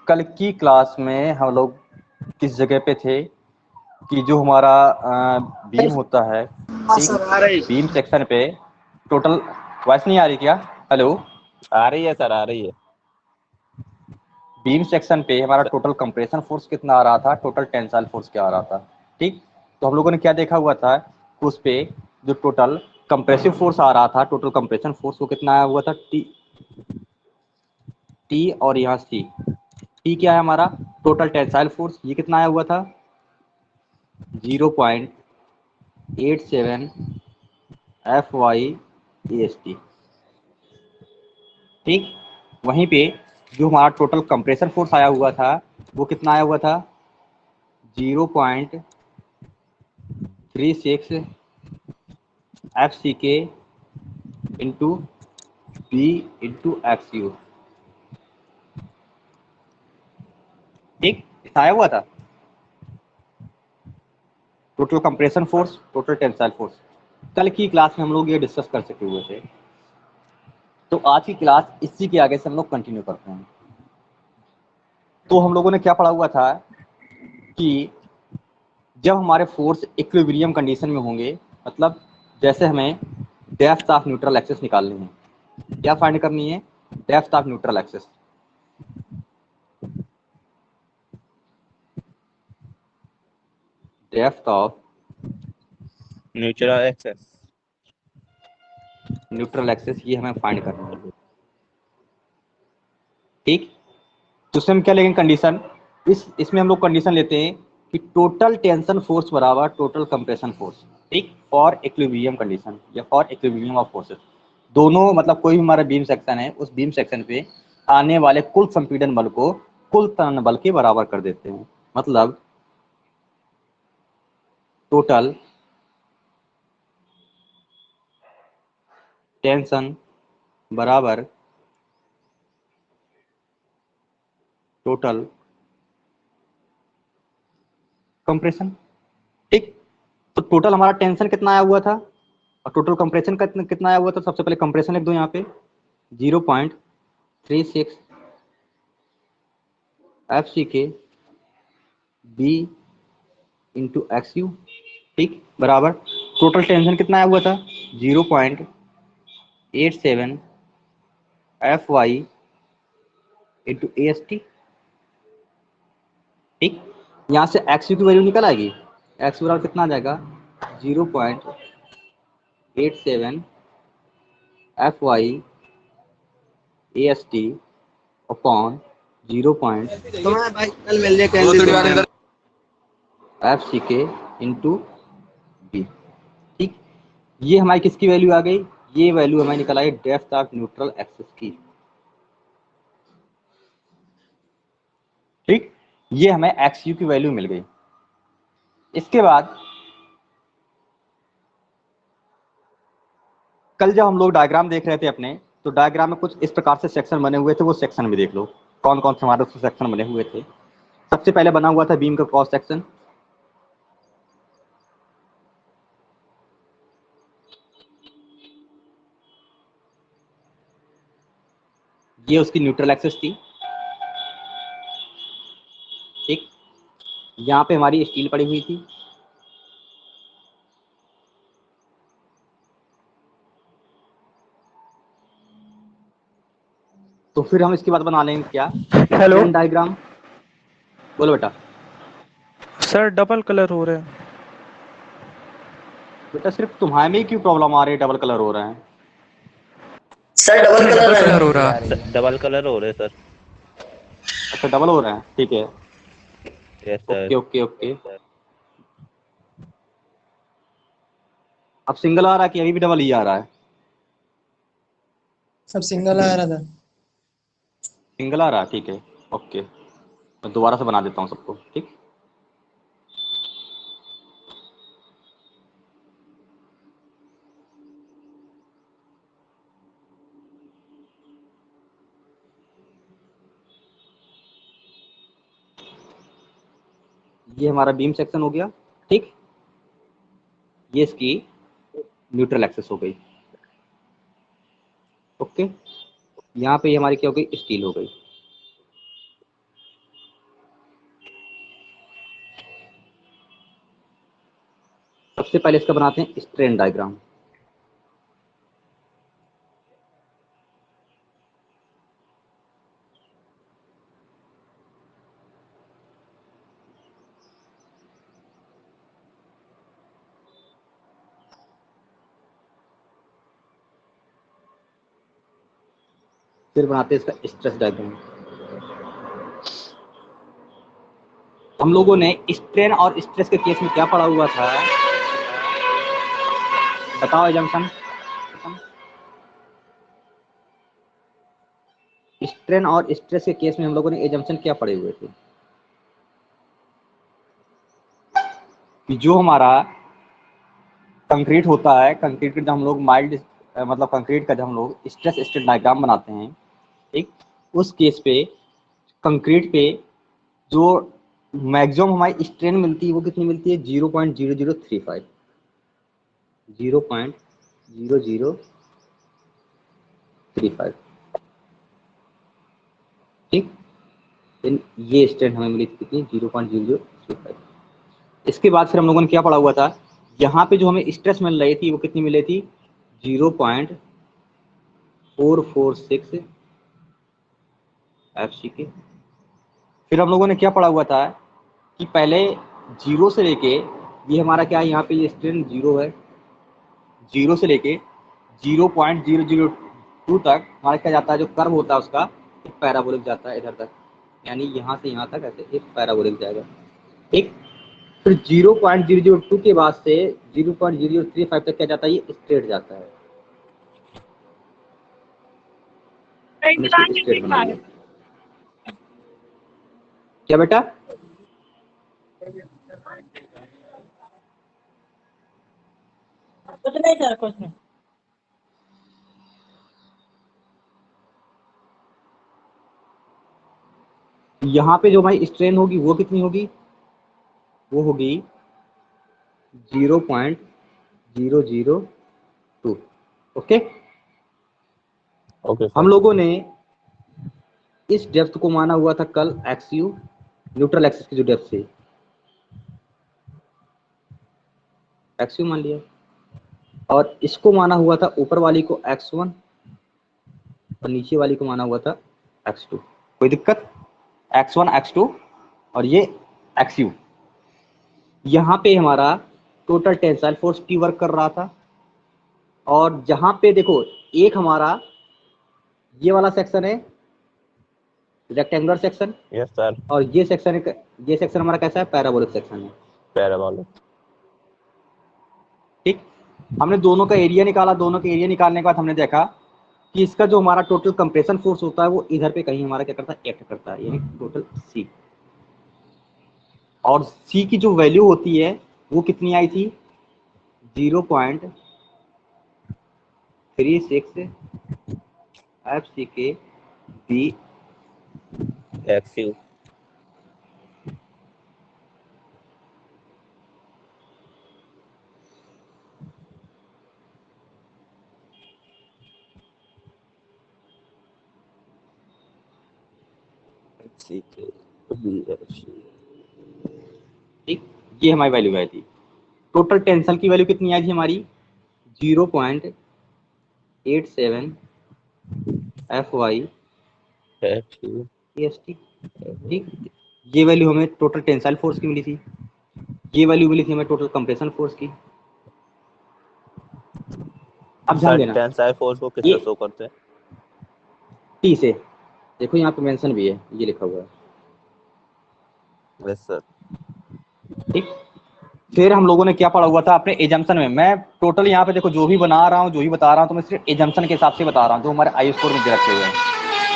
कल की क्लास में हम लोग किस जगह पे थे कि जो हमारा बीम होता है, ठीक, बीम सेक्शन पे टोटल वॉइस नहीं आ रही क्या? हेलो, आ रही है सर, आ रही है। बीम सेक्शन पे हमारा टोटल कंप्रेशन फोर्स कितना आ रहा था, टोटल टेंसाइल फोर्स क्या आ रहा था, ठीक। तो हम लोगों ने क्या देखा हुआ था कि उस पे जो टोटल कंप्रेसिव फोर्स आ रहा था, टोटल कंप्रेशन फोर्स वो कितना आया हुआ था, टी और यहाँ सी। टी क्या है हमारा, टोटल टेंसाइल फोर्स, ये कितना आया हुआ था 0.87 FY/AST, ठीक। वहीं पे जो हमारा टोटल कंप्रेशन फोर्स आया हुआ था वो कितना आया हुआ था 0.36 FCK into B into XU, ठीक, इतना आया हुआ था total compression force, total tensile force. कल की क्लास में हम लोग ये डिस्कस कर चुके हुए थे, तो आज की क्लास इसी के आगे से हम लोग कंटिन्यू करते हैं। तो हम लोगों ने क्या पढ़ा हुआ था कि जब हमारे फोर्स इक्विलिब्रियम कंडीशन में होंगे, मतलब जैसे हमें डेप्थ ऑफ न्यूट्रल एक्सिस निकालनी है, क्या फाइंड करनी है, depth of neutral axis. Depth of neutral axis. Neutral axis ये हमें फाइंड करनी है, ठीक। तो इसमें हम क्या लेंगे कंडीशन, इसमें हम लोग कंडीशन लेते हैं कि टोटल टेंशन फोर्स बराबर टोटल कंप्रेशन फोर्स, ठीक, फॉर इक्विलिब्रियम कंडीशन या फॉर इक्विलिब्रियम ऑफ फोर्सेस। दोनों मतलब कोई भी हमारा बीम सेक्शन है, उस बीम सेक्शन पे आने वाले कुल संपीड़न बल को कुल तनन बल के बराबर कर देते हैं। मतलब टोटल टेंशन बराबर टोटल कंप्रेशन, ठीक। तो टोटल हमारा टेंशन कितना आया हुआ था और टोटल कंप्रेशन कितना आया हुआ था, सबसे पहले कंप्रेशन लिख दो यहाँ पे 0.36 FCK B इंटू XU, ठीक, बराबर टोटल टेंशन कितना आया हुआ था 0.87 FY इंटू AST, ठीक। यहाँ से XU की वैल्यू निकल आएगी, एक्स बराबर कितना आ जाएगा 0.87 FY/AST upon 0.FCK into B, ठीक। ये हमारी किसकी वैल्यू आ गई, ये वैल्यू हमारी निकल आई डेप्थ ऑफ न्यूट्रल एक्सिस की, ठीक। ये हमें XU की वैल्यू मिल गई। इसके बाद कल जब हम लोग डायग्राम देख रहे थे अपने, तो डायग्राम में कुछ इस प्रकार से सेक्शन बने हुए थे, वो सेक्शन भी देख लो कौन कौन से हमारे सेक्शन बने हुए थे। सबसे पहले बना हुआ था बीम का क्रॉस सेक्शन, ये उसकी न्यूट्रल एक्सिस थी, ठीक। यहाँ पे हमारी स्टील पड़ी हुई थी, तो फिर हम इसके बाद बना लेंगे क्या, हेलो वेन डायग्राम। बोलो बेटा। सर, डबल कलर हो रहे हैं। बेटा सिर्फ तुम्हारे में ही क्यों प्रॉब्लम आ रही है, डबल कलर हो रहे हैं? सर डबल कलर हो रहा है। डबल कलर हो रहे सर। अच्छा डबल हो रहे हैं, ठीक है, yes sir. Okay okay okay. अब सिंगल आ रहा है कि अभी भी डबल ही आ रहा है? सब सिंगल आ रहा था। सिंगल आ रहा है, ठीक है, ओके। मैं दोबारा से बना देता हूँ सबको, ठीक। ये हमारा बीम सेक्शन हो गया, ठीक। ये इसकी न्यूट्रल एक्सिस हो गई, ओके। यहाँ पे हमारी क्या हो गई, स्टील हो गई। सबसे पहले इसका बनाते हैं स्ट्रेन डायग्राम। फिर बनाते हैं इसका स्ट्रेस डायग्राम। हम लोगों ने स्ट्रेन और स्ट्रेस के केस में क्या पढ़ा हुआ था, बताओ एजम्पशन। स्ट्रेन और स्ट्रेस के केस में हम लोगों ने एजम्पशन क्या पढ़े हुए थे कि जो हमारा कंक्रीट होता है, कंक्रीट का जब हम लोग माइल्ड मतलब कंक्रीट का जब हम लोग स्ट्रेस स्ट्रेन डायग्राम बनाते हैं, ठीक, उस केस पे कंक्रीट पे जो मैक्सिमम हमारी स्ट्रेन मिलती है वो कितनी मिलती है, 0.0035, 0.0035, ठीक। ये स्ट्रेन हमें मिली थी कितनी, 0.0035। इसके बाद फिर हम लोगों ने क्या पढ़ा हुआ था, यहाँ पे जो हमें स्ट्रेस मिल रही थी वो कितनी मिली थी, 0.446 FCK। फिर हम लोगों ने क्या पढ़ा हुआ था कि पहले जीरो से लेके, ये हमारा क्या है, यहाँ पे ये स्ट्रेन जीरो है, जीरो से लेके 0.002 तक हमारा क्या जाता है, जो कर्व होता है उसका एक पैराबोलिक जाता है इधर तक, यानी यहाँ से यहाँ तक ऐसे एक पैराबोलिक जाएगा, ठीक। फिर 0.002 के बाद से 0.035 तक क्या जाता है, ये स्ट्रेट जाता है। स्ट्रेट बना लिया क्या बेटा, कुछ नहीं सर, कुछ नहीं। यहाँ पे जो हमारी स्ट्रेन होगी वो कितनी होगी, वो होगी 0.002। ओके, ओके हम सर। लोगों ने इस डेप्थ को माना हुआ था कल XU, न्यूट्रल एक्सिस की जो डेप्थ थी XU मान लिया, और इसको माना हुआ था ऊपर वाली को X1 और नीचे वाली को माना हुआ था X2। कोई दिक्कत, X1 X2 और ये XU। यहाँ पे हमारा total tensile force T work कर रहा था, और जहां पे देखो एक हमारा ये वाला सेक्शन है रेक्टेंगुलर सेक्शन, यस सर। और ये सेक्शन हमारा कैसा है, पैराबोलिक सेक्शन है, पैराबोलिक। ठीक। हमने दोनों का एरिया निकाला, दोनों का एरिया निकालने के बाद हमने देखा कि इसका जो हमारा टोटल कंप्रेशन फोर्स होता है वो इधर पे कहीं हमारा क्या करता है, एक्ट करता है, यानी टोटल C। और C की जो वैल्यू होती है वो कितनी आई थी, 0.36 FCK B XU। ठीक, ये हमारी वैल्यू आई थी। टोटल टेंशन की वैल्यू कितनी आई थी हमारी, 0.87 FY EST, ठीक। ये वैल्यू हमें टोटल टेंसाइल फोर्स की मिली थी, ये वैल्यू मिली थी हमें टोटल कंप्रेशन फोर्स की। अब ध्यान सर देना, टेंसाइल फोर्स को किससे ये शो करते हैं? T से, देखो यहाँ पे मेंशन भी है, ये लिखा हुआ है, यस सर। ठीक। फिर हम लोगों ने क्या पढ़ा हुआ था अपने एजम्पशन में, मैं टोटल यहाँ पे देखो जो भी बना रहा हूँ, जो भी बता रहा हूँ, तो मैं सिर्फ एजम्पशन के हिसाब से बता रहा हूँ जो हमारे आई स्कोर में दे रखे हुए हैं।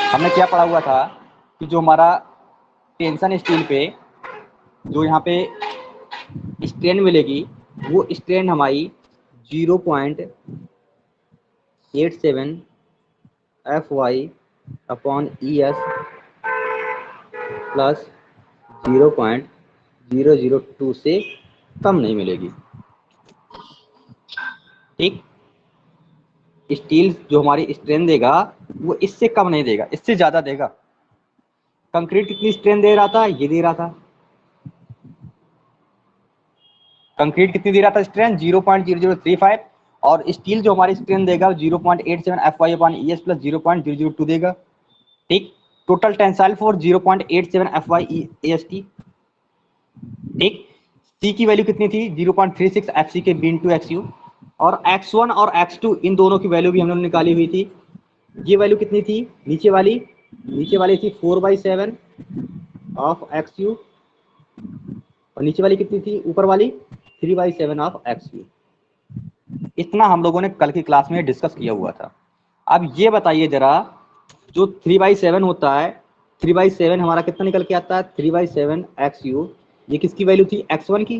हमने क्या पढ़ा हुआ था कि जो हमारा टेंशन स्टील पे जो यहाँ पे स्ट्रेन मिलेगी वो स्ट्रेन हमारी 0.87 FY अपॉन ES प्लस 0.002 से कम नहीं मिलेगी, ठीक। स्टील जो हमारी स्ट्रेन देगा वो इससे कम नहीं देगा, इससे ज्यादा देगा। कंक्रीट कितनी स्ट्रेन दे रहा था, ये दे रहा था, कंक्रीट कितनी दे रहा था स्ट्रेंथ 0.0035 और स्टील जो हमारी स्ट्रेंथ देगा 0.87 FY/ES प्लस 0.002 देगा। ठीक, टोटल टेंसाइल फोर्स 0.87 FY/EST। ठीक, सी की वैल्यू कितनी थी 0.36 FC के बीन टू XU और X1 और X2 इन दोनों की वैल्यू भी हम लोगों ने निकाली हुई थी। ये वैल्यू कितनी थी नीचे वाली थी 4/7 ऑफ XU और नीचे वाली कितनी थी ऊपर वाली 3/7 ऑफ XU। इतना हम लोगों ने कल की क्लास में डिस्कस किया हुआ था। अब ये बताइए जरा, जो 3/7 होता है 3/7 हमारा कितना निकल के आता है 3/7 XU, ये किसकी वैल्यू थी X1 की।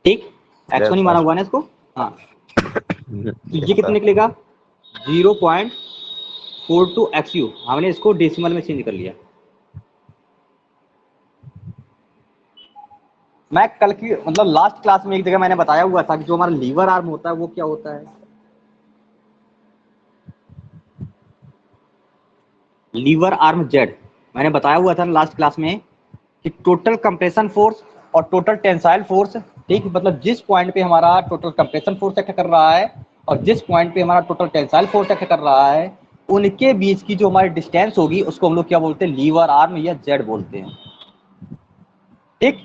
ठीक, X1 ही माना हुआ ना इसको। हाँ, तो ये कितना निकलेगा 0.42 XU। हमने इसको डेसिमल में चेंज कर लिया। मैं कल की मतलब लास्ट क्लास में एक जगह मैंने बताया हुआ था कि जो हमारा लीवर आर्म होता है वो क्या होता है। लीवर आर्म जेड मैंने बताया हुआ था लास्ट क्लास में कि टोटल कंप्रेशन फोर्स और टोटल टेंसाइल फोर्स, ठीक, मतलब जिस पॉइंट पे हमारा टोटल कंप्रेशन फोर्स एक्ट कर रहा है और जिस पॉइंट पे हमारा टोटल टेंसाइल फोर्स एक्ट कर रहा है, उनके बीच की जो हमारी डिस्टेंस होगी उसको हम लोग क्या बोलते हैं लीवर आर्म या जेड बोलते हैं। ठीक,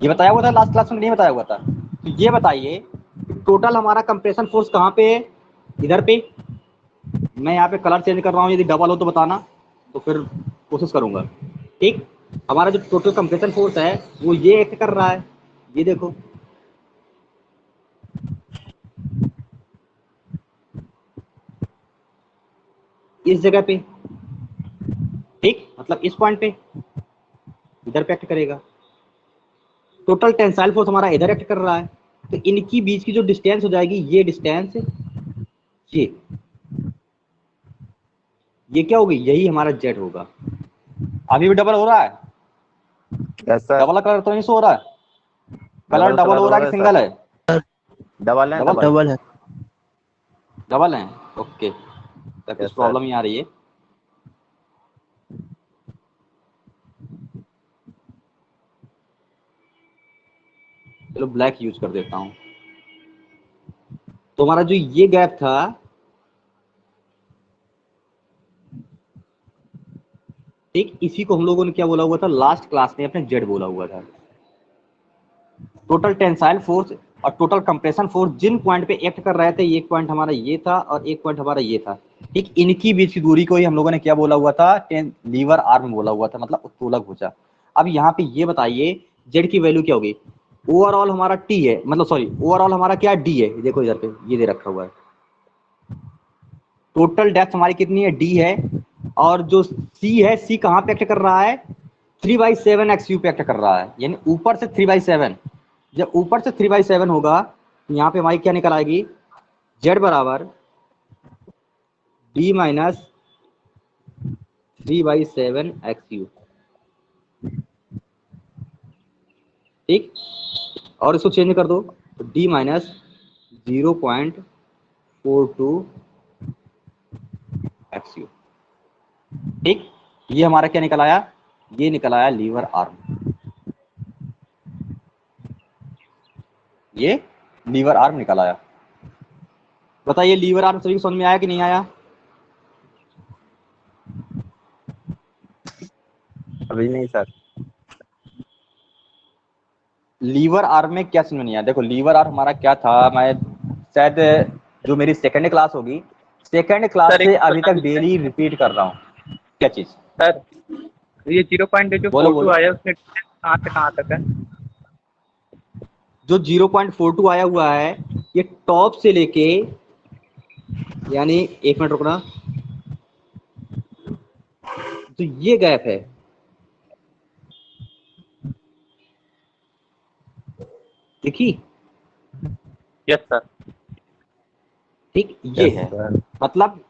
ये बताया हुआ था लास्ट क्लास में, नहीं बताया हुआ था। तो ये बताइए टोटल हमारा कंप्रेशन फोर्स कहाँ पे है, इधर पे। मैं यहाँ पे कलर चेंज कर रहा हूँ, यदि डबल हो तो बताना, तो फिर कोशिश करूंगा। ठीक, हमारा जो टोटल कंप्रेशन फोर्स है वो ये एक्ट कर रहा है, ये देखो, इस जगह पे। ठीक, मतलब इस पॉइंट पे इधर पे एक्ट करेगा। टोटल टेंसाइल फोर्स हमारा इधर एक्ट कर रहा है, तो इनकी बीच की जो डिस्टेंस हो जाएगी ये डिस्टेंस, ये क्या होगी, यही हमारा जेड होगा। अभी भी डबल हो रहा है, यस सर। डबल कलर तो नहीं हो रहा है, कलर डबल हो रहा है कि सिंगल है। डबल है। डबल है। डबल है, ओके, तब कुछ Yes, प्रॉब्लम ही आ रही है। चलो ब्लैक यूज कर देता हूं। तो हमारा जो ये गैप था, ठीक, इसी को हम लोगों ने क्या बोला हुआ था लास्ट क्लास में, अपने जेड बोला हुआ था। टोटल टेंसाइल फोर्स और टोटल कंप्रेशन फोर्स जिन पॉइंट पे एक्ट कर रहे थे, एक पॉइंट हमारा ये था और एक पॉइंट हमारा ये था। ठीक, इनकी बीच की दूरी को ही हम लोगों ने क्या बोला हुआ था, लीवर आर्म बोला हुआ था, मतलब उत्तोलक भुजा। अब यहाँ पे ये बताइए जेड की वैल्यू क्या होगी। ओवरऑल हमारा टी है, मतलब सॉरी ओवरऑल हमारा क्या डी है, देखो इधर पे ये दे रखा हुआ है। टोटल डेप्थ हमारी कितनी है डी है, और जो सी है, सी कहाँ पे एक्ट कर रहा है 3/7 XU पे एक्ट कर रहा है, यानी ऊपर से 3/7। जब ऊपर से 3/7 होगा तो यहाँ पे हमारी क्या निकल आएगी, जेड बराबर डी माइनस 3/7 XU। ठीक, और इसको चेंज कर दो तो डी माइनस 0.42 XU। ठीक, ये हमारा क्या निकल आया, ये निकल आया लीवर आर्म, ये लीवर आर्म निकल आया। बताइए लीवर आर्म सभी को समझ में आया कि नहीं आया। अभी नहीं सर। लीवर आर्म में क्या समझ नहीं आया, देखो लीवर आर्म हमारा क्या था, मैं शायद जो मेरी सेकंड क्लास होगी, सेकंड क्लास से अभी तक डेली रिपीट कर रहा हूँ। क्या चीज सर ये 0.42 बोलो बोलो। आया उसमें कहाँ से कहाँ तक है। जो 0.42 आया हुआ है ये टॉप से लेके, यानी एक मिनट रुकना, तो ये गैप है, देखिए, यस सर। ठीक, ये यस है, सर। मतलब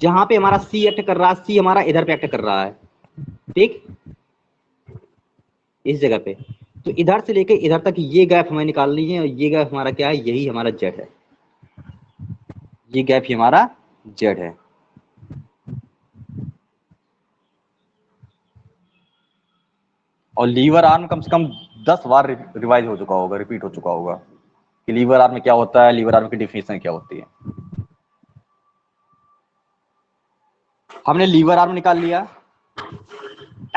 जहां पे हमारा सी एक्ट कर रहा है, सी हमारा इधर पे एक्ट कर रहा है। ठीक, इस जगह पे, तो इधर से लेके इधर तक ये गैप हमें निकालनी है, और ये गैप हमारा क्या है, यही हमारा जेड है, ये गैप ही हमारा जेड है। और लीवर आर्म कम से कम 10 बार रिवाइज हो चुका होगा, रिपीट हो चुका होगा कि लीवर आर्म में क्या होता है, लीवर आर्म की डिफिनेशन क्या होती है। हमने लीवर आर्म निकाल लिया,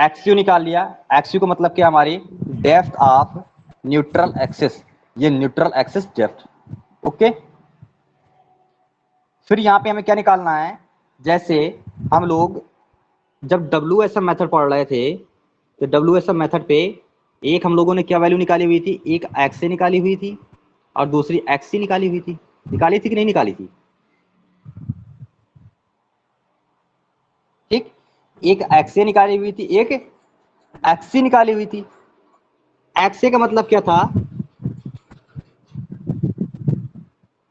एक्सयू निकाल लिया। एक्सयू का मतलब क्या, हमारी डेप्थ ऑफ न्यूट्रल एक्सिस, ये न्यूट्रल एक्सिस डेप्थ। ओके, फिर यहां पे हमें क्या निकालना है, जैसे हम लोग जब WSM मेथड पढ़ रहे थे तो WSM मेथड पे एक हम लोगों ने क्या वैल्यू निकाली हुई थी, एक एक्स निकाली हुई थी और दूसरी एक्स निकाली हुई थी। निकाली थी कि नहीं निकाली थी? ठीक, एक एक्स निकाली हुई थी, एक एक्स निकाली हुई थी। एक्स का मतलब क्या था,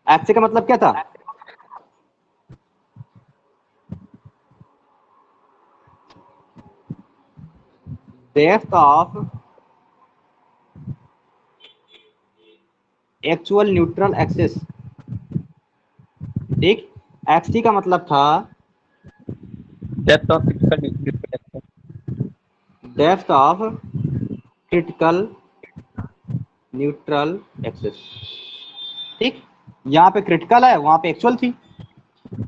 एक्स का मतलब क्या था, depth of actual neutral axis. ठीक, एक्स का मतलब था depth of critical displacement. Depth of critical neutral axis. ठीक, यहाँ पे क्रिटिकल है, वहां पे एक्चुअल थी।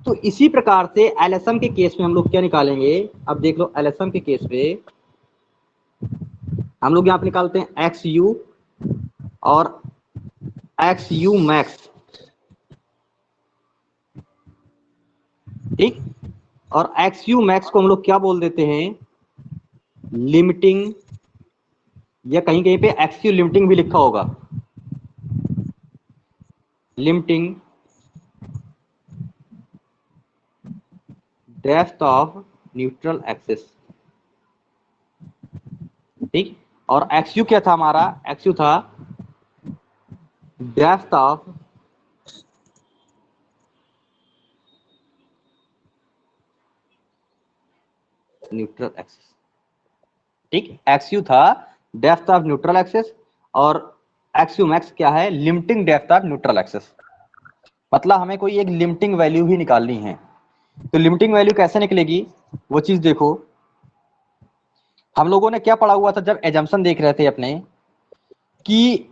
तो इसी प्रकार से एलएसएम के केस में हम लोग क्या निकालेंगे, अब देख लो एलएसएम के केस पे हम लोग यहाँ पे निकालते हैं एक्स यू और एक्स यू मैक्स। ठीक, और एक्स यू मैक्स को हम लोग क्या बोल देते हैं, लिमिटिंग, या कहीं कहीं पे एक्स यू लिमिटिंग भी लिखा होगा, limiting depth of neutral axis. ठीक, और एक्स यू क्या था हमारा, एक्स यू था डेप्थ ऑफ न्यूट्रल एक्सिस। ठीक, एक्स यू था डेप्थ ऑफ न्यूट्रल एक्सिस और एक्स यू मैक्स क्या है, limiting depth of neutral axis. मतलब हमें कोई एक लिमिटिंग वैल्यू ही निकालनी है। तो लिमिटिंग वैल्यू कैसे निकलेगी, वो चीज देखो। हम लोगों ने क्या पढ़ा हुआ था जब एजम्पशन देख रहे थे अपने, कि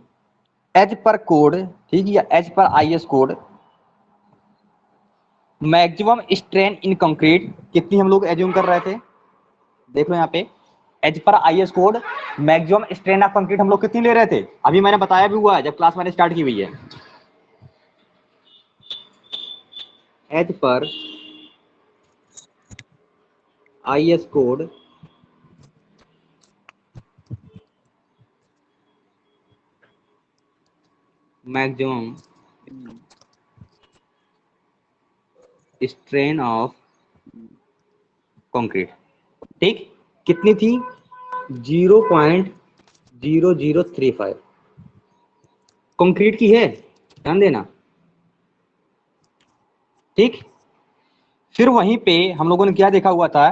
एज पर कोड, ठीक, या as per IS code, maximum strain in concrete कितनी हम लोग एज्यूम कर रहे थे, देख लो यहाँ पे as per IS code maximum strain of concrete हम लोग कितनी ले रहे थे। अभी मैंने बताया भी हुआ है जब क्लास मैंने स्टार्ट की हुई है। As per IS code maximum strain of concrete, ठीक, कितनी थी, 0.0035 कंक्रीट की है, ध्यान देना। ठीक, फिर वहीं पे हम लोगों ने क्या देखा हुआ था,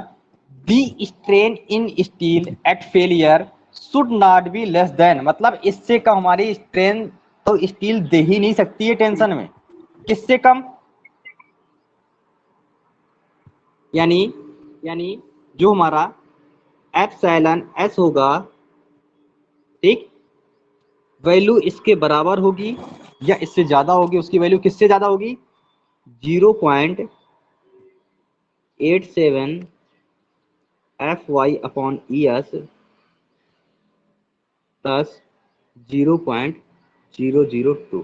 the strain in steel at failure should not be less than, मतलब इससे कम हमारी स्ट्रेन तो स्टील दे ही नहीं सकती है टेंशन में। किससे कम, यानी यानी जो हमारा एप्सिलॉन एस होगा, ठीक, वैल्यू इसके बराबर होगी या इससे ज्यादा होगी, उसकी वैल्यू किससे ज्यादा होगी, 0.87 FY/ES प्लस 0.002।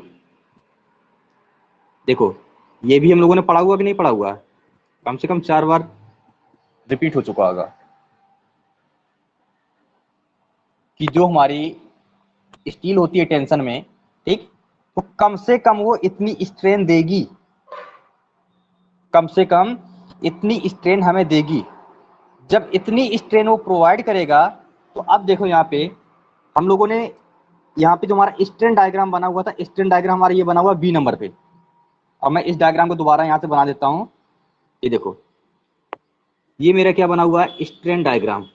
देखो ये भी हम लोगों ने पढ़ा हुआ, भी नहीं पढ़ा हुआ, कम से कम 4 बार रिपीट हो चुका होगा कि जो हमारी स्टील होती है टेंशन में, ठीक, तो कम से कम वो इतनी स्ट्रेन देगी, कम से कम इतनी स्ट्रेन हमें देगी। जब इतनी स्ट्रेन वो प्रोवाइड करेगा, तो अब देखो यहाँ पे हम लोगों ने, यहाँ पे जो हमारा स्ट्रेन डायग्राम बना हुआ था, स्ट्रेन डायग्राम हमारा ये बना हुआ बी नंबर पे। अब मैं इस डायग्राम को दोबारा यहाँ से बना देता हूँ। ये देखो, ये मेरा क्या बना हुआ है, स्ट्रेन डायग्राम,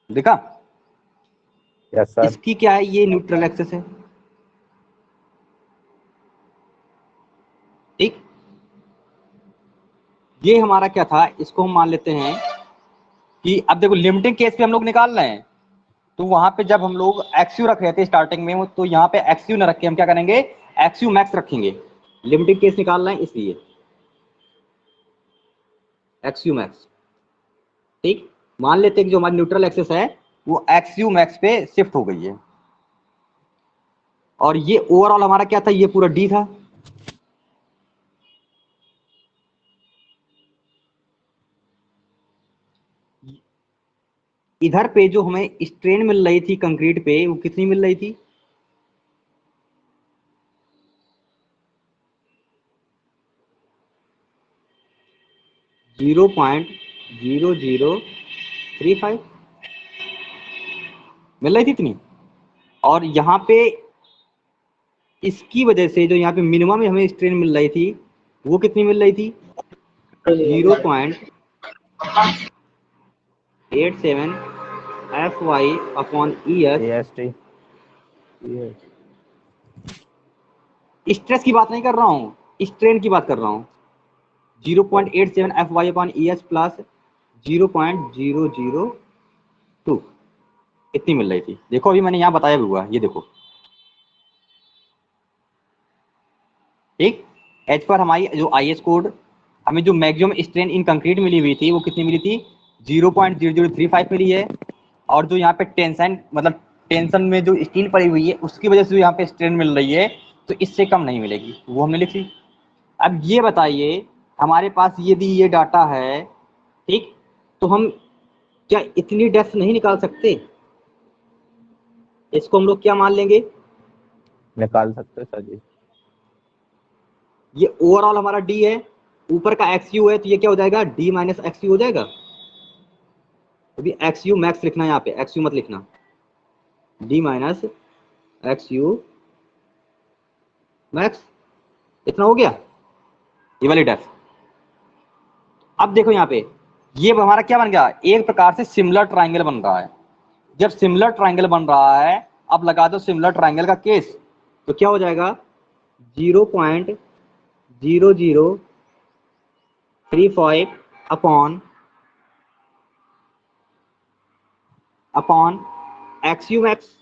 देखा। Yes sir. इसकी क्या है, ये न्यूट्रल एक्सिस है, ठीक। ये हमारा क्या था, इसको हम मान लेते हैं कि अब देखो लिमिटिंग केस पे हम लोग निकाल रहे हैं, तो वहां पे जब हम लोग एक्सयू रख रहे थे स्टार्टिंग में, तो यहाँ पे एक्सयू न रख के हम क्या करेंगे, एक्सयू मैक्स रखेंगे। लिमिटिंग केस निकाल रहे हैं इसलिए एक्सयू मैक्स। ठीक, मान लेते हैं कि जो हमारी न्यूट्रल एक्सिस है वो एक्सयू मैक्स पे शिफ्ट हो गई है, और ये ओवरऑल हमारा क्या था, ये पूरा डी था। इधर पे जो हमें स्ट्रेन मिल रही थी कंक्रीट पे, वो कितनी मिल रही थी, .0035 मिल रही थी इतनी। और यहाँ पे इसकी वजह से जो यहाँ पे मिनिमम हमें स्ट्रेन मिल रही थी वो कितनी मिल रही थी, 0.87 FY/ES। AST स्ट्रेस की बात नहीं कर रहा हूँ, स्ट्रेन की बात कर रहा हूँ। 0.87 FY/ES प्लस 0.002 इतनी मिल रही थी। देखो अभी मैंने यहाँ बताया भी हुआ, ये देखो। ठीक, एज पर हमारी जो IS कोड हमें जो मैक्सिमम स्ट्रेन इन कंक्रीट मिली हुई थी वो कितनी मिली थी, 0.0035 मिली है। और जो यहाँ पे टेंशन, मतलब टेंशन में जो स्टील पड़ी हुई है उसकी वजह से जो यहाँ पे स्ट्रेन मिल रही है, तो इससे कम नहीं मिलेगी, वो हमने लिख ली। अब ये बताइए, हमारे पास यदि ये डाटा है, ठीक, तो हम क्या इतनी डेप्थ नहीं निकाल सकते? इसको हम लोग क्या मान लेंगे, निकाल सकते हैं सर जी। ये ओवरऑल हमारा डी है, ऊपर का एक्सयू है, तो ये क्या हो जाएगा, डी माइनस एक्सयू हो जाएगा। अभी एक्सयू मैक्स लिखना है, यहाँ पे एक्सयू मत लिखना, डी माइनस एक्सयू मैक्स, इतना हो गया ये वाली डेप्थ। अब देखो यहाँ पे ये हमारा क्या बन गया, एक प्रकार से सिमिलर ट्राइंगल बन रहा है। जब सिमिलर ट्राइंगल बन रहा है, अब लगा दो सिमिलर ट्राइंगल का केस, तो क्या हो जाएगा, 0.0035 अपॉन एक्सयू मैक्स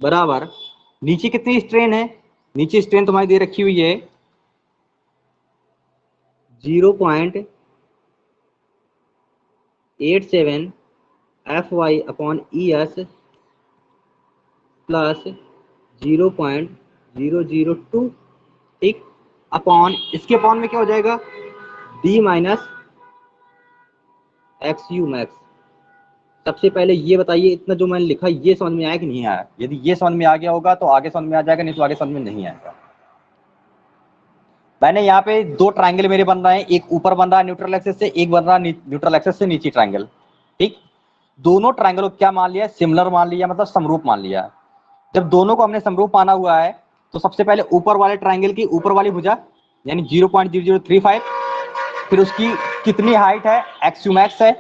बराबर, नीचे कितनी स्ट्रेन है, नीचे स्ट्रेन तुम्हारी दे रखी हुई है 0.87 FY/ES प्लस 0.002। ठीक, अपॉन, इसके अपॉन में क्या हो जाएगा, डी माइनस एक्सयू मैक्स। सबसे पहले ये बताइए, इतना जो मैंने लिखा ये समझ में आया कि नहीं आया? यदि ये समझ में आ गया होगा तो आगे समझ में आ जाएगा, नहीं तो आगे समझ में नहीं आएगा। मैंने यहाँ पे दो ट्राइंगल मेरे बन रहे हैं, एक ऊपर बन रहा है न्यूट्रल एक्सिस से, एक बन रहा है न्यूट्रल एक्सिस से नीचे ट्राइंगल। ठीक, दोनों ट्राइंगल को क्या मान लिया, सिमिलर मान लिया, मतलब समरूप मान लिया। जब दोनों को हमने समरूप माना हुआ है, तो सबसे पहले ऊपर वाले ट्राइंगल की ऊपर वाली भुजा यानी 0.0035, फिर उसकी कितनी हाइट है, एक्सयू मैक्स है।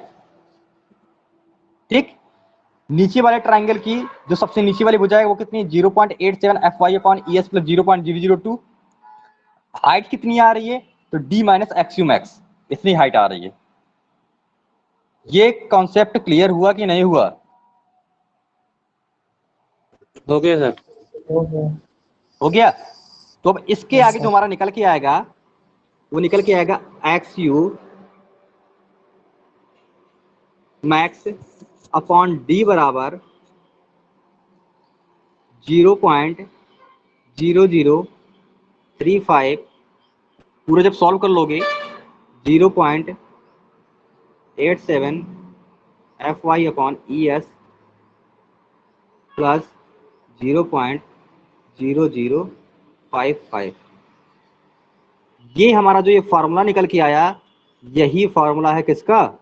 ठीक, नीचे वाले ट्राइंगल की जो सबसे नीचे वाली भुजा है वो कितनी, 0.87 FY/ES प्लस 0.002। हाइट कितनी आ रही है, तो डी माइनस एक्सयू मैक्स, इतनी हाइट आ रही है। ये कॉन्सेप्ट क्लियर हुआ कि नहीं हुआ? हो गया सर। हो गया। तो अब इसके आगे जो हमारा निकल के आएगा वो निकल के आएगा एक्सयू मैक्स अपॉन डी बराबर 0.0035। पूरा जब सॉल्व कर लोगे 0.87 FY/ES प्लस 0.0055। ये हमारा जो ये फॉर्मूला निकल के आया, यही फॉर्मूला है किसका,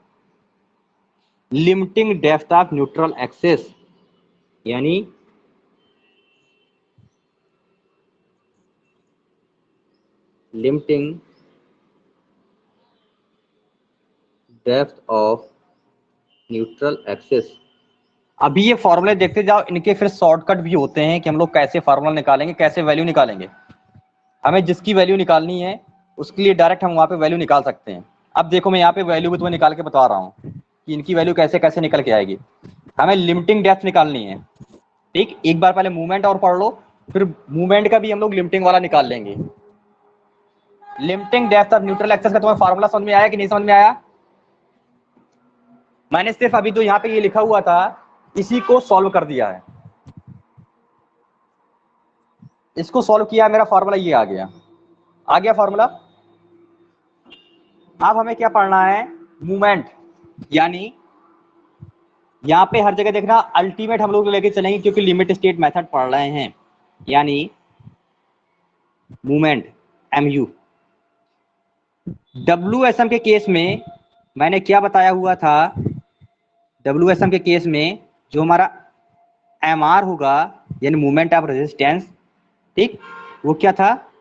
limiting depth of neutral axis, यानी limiting depth of neutral axis. अभी ये फॉर्मूले देखते जाओ, इनके फिर शॉर्टकट भी होते हैं कि हम लोग कैसे फॉर्मूला निकालेंगे, कैसे वैल्यू निकालेंगे। हमें जिसकी वैल्यू निकालनी है उसके लिए डायरेक्ट हम वहाँ पे वैल्यू निकाल सकते हैं। अब देखो मैं यहाँ पे वैल्यू भी तुम्हें निकाल के बता रहा हूँ कि इनकी वैल्यू कैसे कैसे निकल के आएगी। हमें लिमिटिंग डेप्थ निकालनी है, ठीक। एक बार पहले मूवमेंट और पढ़ लो, फिर मूवमेंट का भी हम लोग लिमिटिंग वाला निकाल लेंगे। Limiting depth of neutral axis का तुम्हें फार्मूला समझ में आया कि नहीं समझ में आया? मैंने सिर्फ अभी तो यहाँ पे ये लिखा हुआ था, इसी को सॉल्व कर दिया है, इसको सॉल्व किया, मेरा फार्मूला ये आ गया फार्मूला। अब हमें क्या पढ़ना है? मूवमेंट, यानी यहां पे हर जगह देखना अल्टीमेट हम लोग लेके चलेंगे क्योंकि लिमिट स्टेट मेथड पढ़ रहे हैं, यानी मूवमेंट mu। WSM के केस में मैंने क्या बताया हुआ था? WSM के केस में जो हमारा mr होगा यानी मूवमेंट ऑफ रेजिस्टेंस, ठीक, वो क्या था?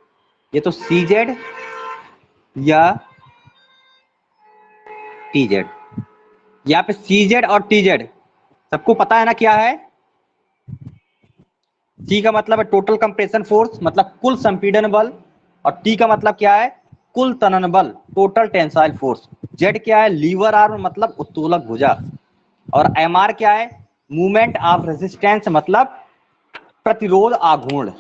ये तो CZ या TZ। यहाँ पे CZ और TZ सबको पता है ना क्या है? C का मतलब है टोटल कंप्रेशन फोर्स, मतलब कुल संपीड़न बल, और T का मतलब क्या है? कुल तनन बल, टोटल टेंसाइल फोर्स। Z क्या है? लीवर आर्म मतलब उत्तोलक भुजा, और MR क्या है? मूवमेंट ऑफ रेजिस्टेंस मतलब प्रतिरोध आघूर्ण,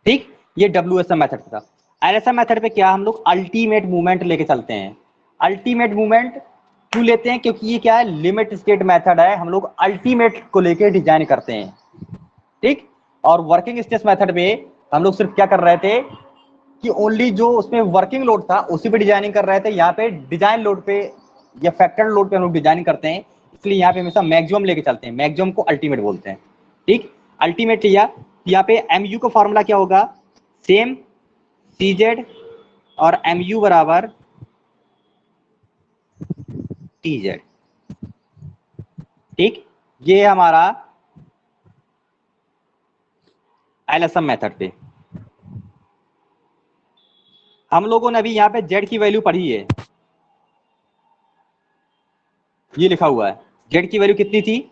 ठीक। ये WSM मेथड था। LSM मेथड पे क्या हम लोग अल्टीमेट मूवमेंट लेके चलते हैं। अल्टीमेट मूवमेंट क्यों लेते हैं? क्योंकि ये क्या है? लिमिट स्टेट मेथड है, हम लोग अल्टीमेट को लेके डिजाइन करते हैं, ठीक। और वर्किंग स्ट्रेस मेथड में हम लोग सिर्फ क्या कर रहे थे कि ओनली जो उसमें वर्किंग लोड था उसी पे डिजाइनिंग कर रहे थे। यहाँ पे डिजाइन लोड पे या फैक्टर लोड पे हम लोग डिजाइनिंग करते हैं, इसलिए यहाँ पे हमेशा मैक्सिमम लेके चलते हैं, मैक्सिमम को अल्टीमेट बोलते हैं, ठीक। अल्टीमेट लिया, यहाँ पे MU का फॉर्मूला क्या होगा? सेम CZ और MU बराबर TZ, ठीक। ये हमारा LSM मेथड पे। हम लोगों ने अभी यहाँ पे Z की वैल्यू पढ़ी है, ये लिखा हुआ है। Z की वैल्यू कितनी थी?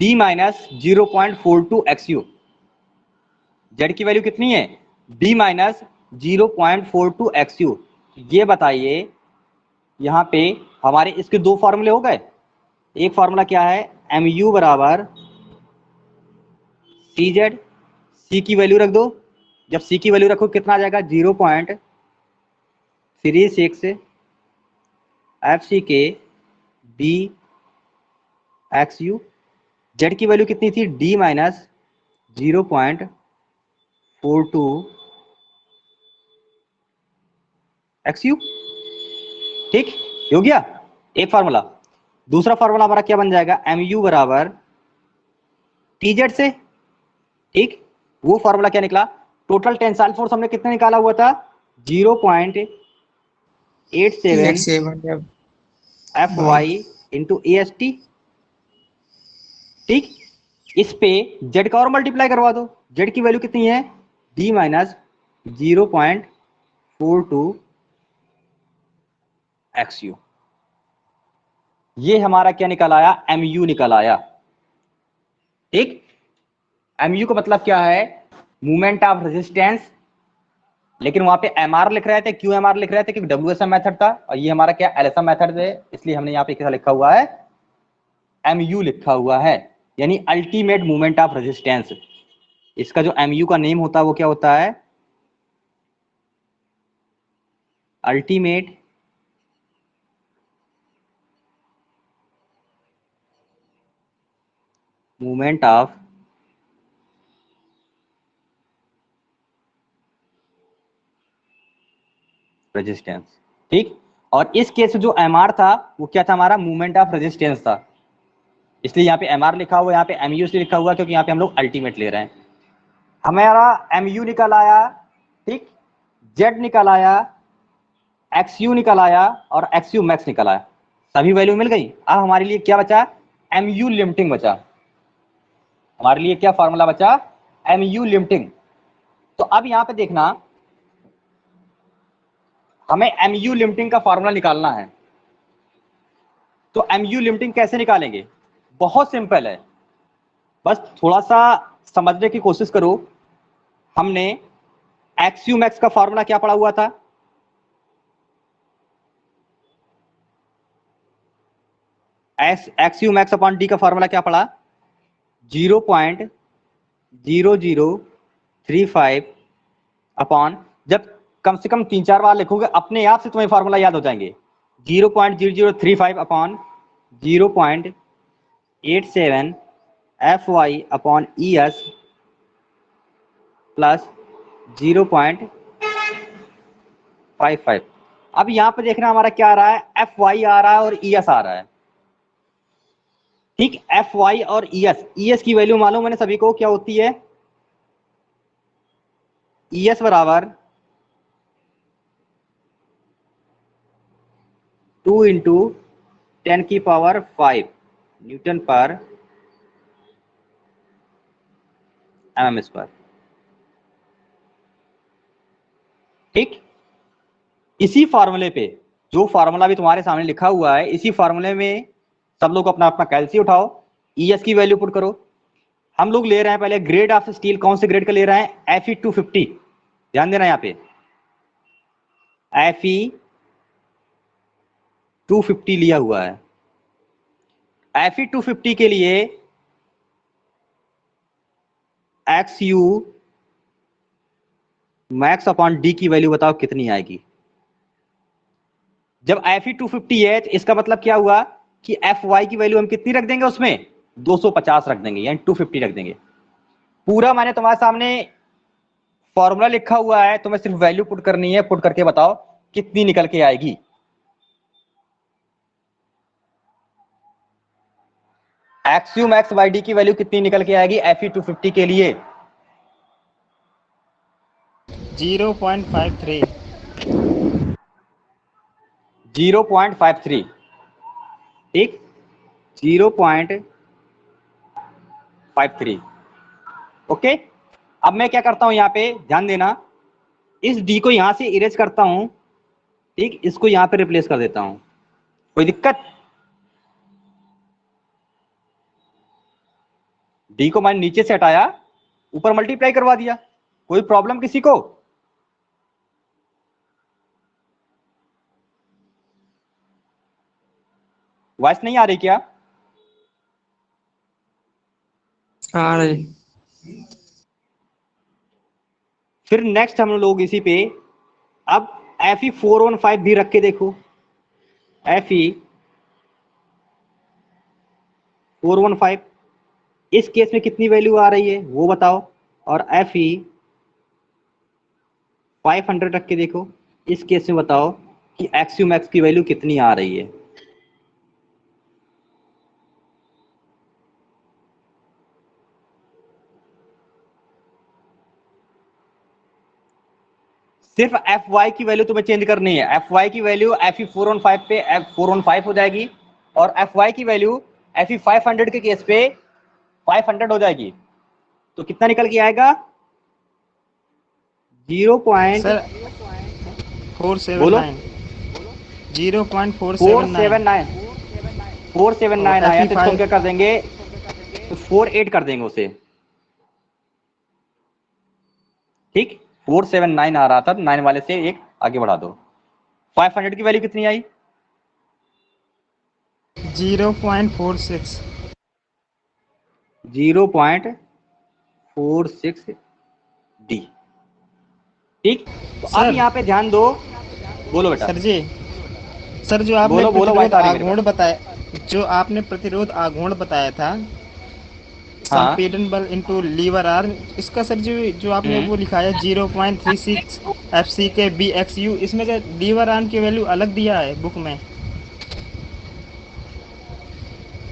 D minus 0.42 XU। Z की वैल्यू कितनी है? D minus 0.42 XU। ये बताइए यहाँ पे हमारे इसके दो फॉर्मूले हो गए। एक फॉर्मूला क्या है? MU बराबर CZ, C की वैल्यू रख दो। जब C की वैल्यू रखो कितना आ जाएगा? 0.36 FCK D XU। Z की वैल्यू कितनी थी? D माइनस 0.42 XU, ठीक। हो गया एक फार्मूला। दूसरा फार्मूला हमारा क्या बन जाएगा? MU बराबर TZ से, ठीक। वो फार्मूला क्या निकला? टोटल टेंसाइल फोर्स हमने कितना निकाला हुआ था? 0.87 FY इंटू AST, ठीक। इस पे Z का और मल्टीप्लाई करवा दो। Z की वैल्यू कितनी है? D minus 0.42 XU। ये हमारा क्या निकल आया? MU निकल आया, ठीक। MU का मतलब क्या है? मूवमेंट ऑफ रेजिस्टेंस, लेकिन वहां पे MR लिख रहे थे। क्यों MR लिख रहे थे? क्योंकि WSM मेथड था, और ये हमारा क्या LSM मेथड है, इसलिए हमने यहाँ पे क्या लिखा हुआ है? MU लिखा हुआ है, यानी अल्टीमेट मूवमेंट ऑफ रेजिस्टेंस। इसका जो MU का नेम होता है वो क्या होता है? अल्टीमेट मूवमेंट ऑफ रेजिस्टेंस, ठीक। और इस केस में जो MR था वो क्या था? हमारा मूवमेंट ऑफ रेजिस्टेंस था, इसलिए यहाँ पे MR लिखा हुआ है, यहाँ पे MU से लिखा हुआ क्योंकि यहाँ पे हम लोग अल्टीमेट ले रहे हैं। हमारा MU निकल आया, ठीक। Z निकल आया, XU निकल आया, और XU मैक्स निकल आया। सभी वैल्यू मिल गई। अब हमारे लिए क्या बचा? MU लिमिटिंग बचा। हमारे लिए क्या फॉर्मूला बचा? MU limiting. तो अब यहाँ पे देखना, हमें MU लिमिटिंग का फॉर्मूला निकालना है। तो MU लिमिटिंग कैसे निकालेंगे? बहुत सिंपल है, बस थोड़ा सा समझने की कोशिश करो। हमने एक्स यू मैक्स का फॉर्मूला क्या पड़ा हुआ था? X U max upon D का फॉर्मूला क्या पड़ा? 0.0035 अपॉन, जब कम से कम 3-4 बार लिखोगे अपने आप से तुम्हें फॉर्मूला याद हो जाएंगे। 0.0035 upon 0.87 FY upon ES plus 0.55। अब यहां पर देखना हमारा क्या आ रहा है, FY आ रहा है और ES आ रहा है। ठीक, FY और ES की वैल्यू मालूम मैंने सभी को क्या होती है? ES बराबर 2 इंटू 10⁵ न्यूटन पर mm स्क्वायर। ठीक, इसी फार्मूले पे, जो फार्मूला भी तुम्हारे सामने लिखा हुआ है, इसी फार्मूले में सब लोग अपना अपना कैल्सी उठाओ, ES की वैल्यू पुट करो। हम लोग ले रहे हैं पहले ग्रेड ऑफ स्टील, कौन से ग्रेड का ले रहे हैं? Fe250। ध्यान देना यहां पे Fe250 लिया हुआ है। Fe250 के लिए XU मैक्स अपॉन डी की वैल्यू बताओ कितनी आएगी? जब Fe250 है तो इसका मतलब क्या हुआ कि FY की वैल्यू हम कितनी रख देंगे? उसमें 250 रख देंगे, यानी 250 रख देंगे। पूरा मैंने तुम्हारे सामने फॉर्मूला लिखा हुआ है, तुम्हें सिर्फ वैल्यू पुट करनी है, पुट करके बताओ कितनी निकल के आएगी। XU मैक्स बाई डी की वैल्यू कितनी निकल के आएगी Fe250 के लिए? 0.53। 0.53। ठीक, 0.53। ओके, अब मैं क्या करता हूं यहां पे ध्यान देना, इस डी को यहां से इरेज करता हूं। ठीक, इसको यहां पे रिप्लेस कर देता हूं, कोई दिक्कत? डी को मैंने नीचे से हटाया, ऊपर मल्टीप्लाई करवा दिया, कोई प्रॉब्लम किसी को? वॉइस नहीं आ रही क्या? आ रही। फिर नेक्स्ट हम लोग इसी पे अब Fe415 भी रख के देखो। Fe415 इस केस में कितनी वैल्यू आ रही है वो बताओ, और Fe500 रख के देखो, इस केस में बताओ कि XU मैक्स की वैल्यू कितनी आ रही है। सिर्फ FY की वैल्यू तुम्हें चेंज करनी है। FY की वैल्यू Fe415 पे F415 हो जाएगी, और FY की वैल्यू Fe500 के केस पे 500 हो जाएगी। तो कितना निकल के आएगा? 0.479। 0.479। 479 आया, तो इसको क्या कर देंगे? तो 48 कर देंगे उसे। ठीक, 479 आ रहा था, 9 वाले से एक आगे बढ़ा दो। 500 की वैल्यू कितनी आई? 0.46। 0.46 डी। ठीक, तो अब यहाँ पे ध्यान दो, बोलो बेटा। सर जी, सर जो आपने प्रतिरोध आघूर्ण बताया, जो आपने प्रतिरोध आघूर्ण बताया था, संपीड़न बल इनटू लीवर आर्म, इसका सर जो आपने वो लिखा है 0.36 FC के BXU, इसमें क्या लीवर आर्म की वैल्यू अलग दिया है बुक में?